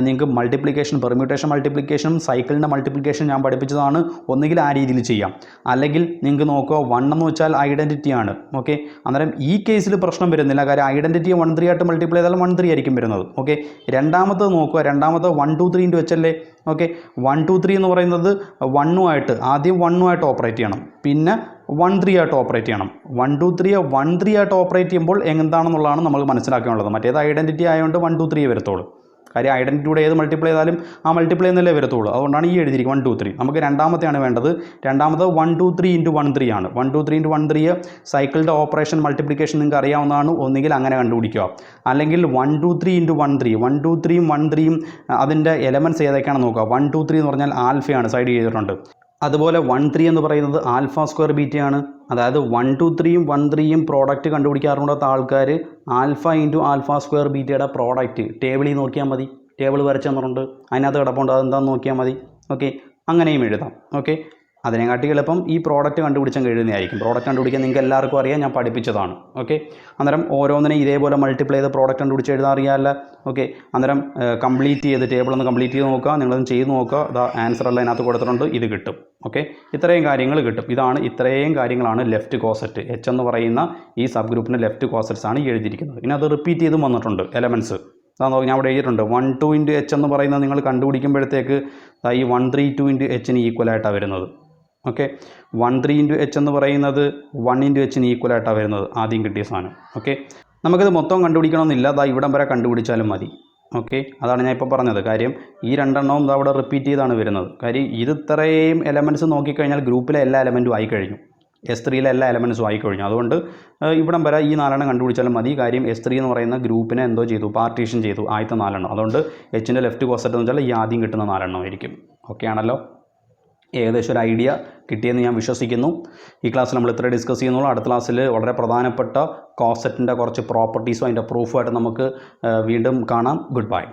നിങ്ങൾക്ക് മൾട്ടിപ്ലിക്കേഷൻ, പെർമ്യൂട്ടേഷൻ മൾട്ടിപ്ലിക്കേഷനും സൈക്കിളിൻ്റെ മൾട്ടിപ്ലിക്കേഷൻ ഞാൻ പഠിപ്പിച്ചതാണ്. ഒന്നുകിൽ ആ രീതിയിൽ ചെയ്യാം, അല്ലെങ്കിൽ നിങ്ങൾക്ക് നോക്കുക 1 എന്ന് വെച്ചാൽ ഐഡൻറ്റിറ്റിയാണ്. ഓക്കെ, അന്നേരം ഈ കേസിൽ പ്രശ്നം വരുന്നില്ല. കാര്യം ഐഡൻറ്റിറ്റിയെ 1 3 ആയിട്ട് മൾട്ടിപ്ലൈ ചെയ്താൽ 1 3 ആയിരിക്കും വരുന്നത്. ഓക്കെ, രണ്ടാമത്തത് നോക്കുക. രണ്ടാമത്തത് 1 2 3 വെച്ചല്ലേ. ഓക്കെ, 1 2 3 എന്ന് പറയുന്നത് 1 ആദ്യം 1 ഓപ്പറേറ്റ് ചെയ്യണം, പിന്നെ 1 3 ആയിട്ട് ഓപ്പറേറ്റ് ചെയ്യണം. 1 2 3 1 3 ആയിട്ട് ഓപ്പറേറ്റ് ചെയ്യുമ്പോൾ എന്താണെന്നുള്ളതാണ് നമ്മൾ മനസ്സിലാക്കാനുള്ളത്. മറ്റേത് ഐഡൻറ്റിറ്റി ആയതുകൊണ്ട് 1 2 3 വരത്തുള്ളൂ. കാര്യം ഐഡൻറ്റിറ്റിയുടെ ഏത് മൾട്ടിപ്ലൈ ചെയ്താലും ആ മൾട്ടിപ്ലൈ എന്നല്ലേ വരത്തുള്ളൂ. അതുകൊണ്ടാണ് ഈ എഴുതിയിരിക്കും 1 2 3. നമുക്ക് രണ്ടാമത്തെയാണ് വേണ്ടത്. രണ്ടാമത് 1 2 3 into 1 3 ആണ്. 1 2 3 into 1 3 സൈക്കിളിൻ്റെ ഓപ്പറേഷൻ മൾട്ടിപ്ലിക്കേഷൻ നിങ്ങൾക്ക് അറിയാവുന്നതാണ്. ഒന്നുകിൽ അങ്ങനെ കണ്ടുപിടിക്കുക, അല്ലെങ്കിൽ 1 2 3 into 1 3. 1 2 3 1 3 അതിൻ്റെ എലമെൻറ്റ്സ് ഏതൊക്കെയാണെന്ന് നോക്കുക. 1 2 3 എന്ന് പറഞ്ഞാൽ ആൽഫയാണ്, സൈഡ് ചെയ്തിട്ടുണ്ട്. അതുപോലെ 1 3 എന്ന് പറയുന്നത് ആൽഫ സ്ക്വയർ ബീറ്റയാണ്. അതായത് 1 2 3 1 3 പ്രോഡക്റ്റ് കണ്ടുപിടിക്കാറുണ്ടാത്ത ആൾക്കാർ ആൽഫ ഇൻറ്റു ആൽഫ സ്ക്വയർ ബീറ്റയുടെ പ്രോഡക്റ്റ് ടേബിളിൽ നോക്കിയാൽ മതി. ടേബിൾ വരച്ച് തന്നിട്ടുണ്ട്, അതിനകത്ത് കിടപ്പുണ്ട്, അതെന്താണെന്ന് നോക്കിയാൽ മതി. ഓക്കെ, അങ്ങനെയും എഴുതാം. ഓക്കെ, അതിനെക്കാട്ടി എളുപ്പം ഈ പ്രോഡക്റ്റ് കണ്ടുപിടിച്ചാൽ എഴുതുന്നതായിരിക്കും. പ്രോഡക്റ്റ് കണ്ടുപിടിക്കാൻ നിങ്ങൾക്ക് എല്ലാവർക്കും അറിയാം, ഞാൻ പഠിപ്പിച്ചതാണ്. ഓക്കെ, അന്നേരം ഓരോന്നിനെ ഇതേപോലെ മൾട്ടിപ്ലൈ ചെയ്ത് പ്രോഡക്റ്റ് കണ്ടുപിടിച്ച് എഴുതാൻ അറിയാമല്ല. ഓക്കെ, അന്നേരം കംപ്ലീറ്റ് ചെയ്ത് ടേബിൾ ഒന്ന് കംപ്ലീറ്റ് ചെയ്ത് നോക്കുക. നിങ്ങളത് ചെയ്ത് നോക്കുക. ആൻസർ എല്ലാം അതിനകത്ത് കൊടുത്തിട്ടുണ്ട്, ഇത് കിട്ടും. ഓക്കെ, ഇത്രയും കാര്യങ്ങൾ കിട്ടും. ഇത്രയും കാര്യങ്ങളാണ് ലെഫ്റ്റ് കോസെറ്റ്. H എന്ന് പറയുന്ന ഈ സബ് ഗ്രൂപ്പിൻ്റെ ലെഫ്റ്റ് കോസെറ്റ്സ് ആണ് എഴുതിയിരിക്കുന്നത്. ഇനി അത് റിപ്പീറ്റ് ചെയ്തും വന്നിട്ടുണ്ട് എലമെൻറ്റ്സ്. അതാ ഞാൻ അവിടെ എഴുതിയിട്ടുണ്ട്. 1 2 into H എന്ന് പറയുന്നത് നിങ്ങൾ കണ്ടുപിടിക്കുമ്പോഴത്തേക്ക് ഈ 1 3 2 into Hന് ഈക്വലായിട്ടാണ് വരുന്നത്. ഓക്കെ, 1 3 into H എന്ന് പറയുന്നത് 1 into Hന് ഈക്വലായിട്ടാണ് വരുന്നത്, ആദ്യം കിട്ടിയ സാധനം. ഓക്കെ, നമുക്കിത് മൊത്തം കണ്ടുപിടിക്കണമെന്നില്ല, ഇവിടം വരെ കണ്ടുപിടിച്ചാലും മതി. ഓക്കെ, അതാണ് ഞാൻ ഇപ്പോൾ പറഞ്ഞത്. കാര്യം ഈ രണ്ടെണ്ണവും അവിടെ റിപ്പീറ്റ് ചെയ്താണ് വരുന്നത്. കാര്യം ഇത് ഇത്രയും എലമെൻറ്റ്സ് നോക്കിക്കഴിഞ്ഞാൽ ഗ്രൂപ്പിലെ എല്ലാ എലമെൻറ്റും ആയിക്കഴിഞ്ഞു. S3യിലെ എല്ലാ എലമെൻറ്റ്സും ആയിക്കഴിഞ്ഞു. അതുകൊണ്ട് ഇവിടം വരെ ഈ 4 കണ്ടുപിടിച്ചാലും മതി. കാര്യം S3 എന്ന് പറയുന്ന ഗ്രൂപ്പിനെ എന്തോ ചെയ്തു, പാർട്ടീഷൻ ചെയ്തു, ആദ്യത്തെ 4. അതുകൊണ്ട് Hൻ്റെ ലെഫ്റ്റ് കോസെറ്റ് എന്ന് വെച്ചാൽ ഈ ആദ്യം കിട്ടുന്ന 4 ആയിരിക്കും. ഓക്കെ ആണല്ലോ. ഏകദേശം ഒരു ഐഡിയ കിട്ടിയെന്ന് ഞാൻ വിശ്വസിക്കുന്നു. ഈ ക്ലാസ്സിൽ നമ്മൾ ഇത്ര ഡിസ്കസ് ചെയ്യുന്നുള്ളൂ. അടുത്ത ക്ലാസ്സിൽ വളരെ പ്രധാനപ്പെട്ട കോസെറ്റിൻ്റെ കുറച്ച് പ്രോപ്പർട്ടീസും അതിൻ്റെ പ്രൂഫുമായിട്ട് നമുക്ക് വീണ്ടും കാണാം. Good bye.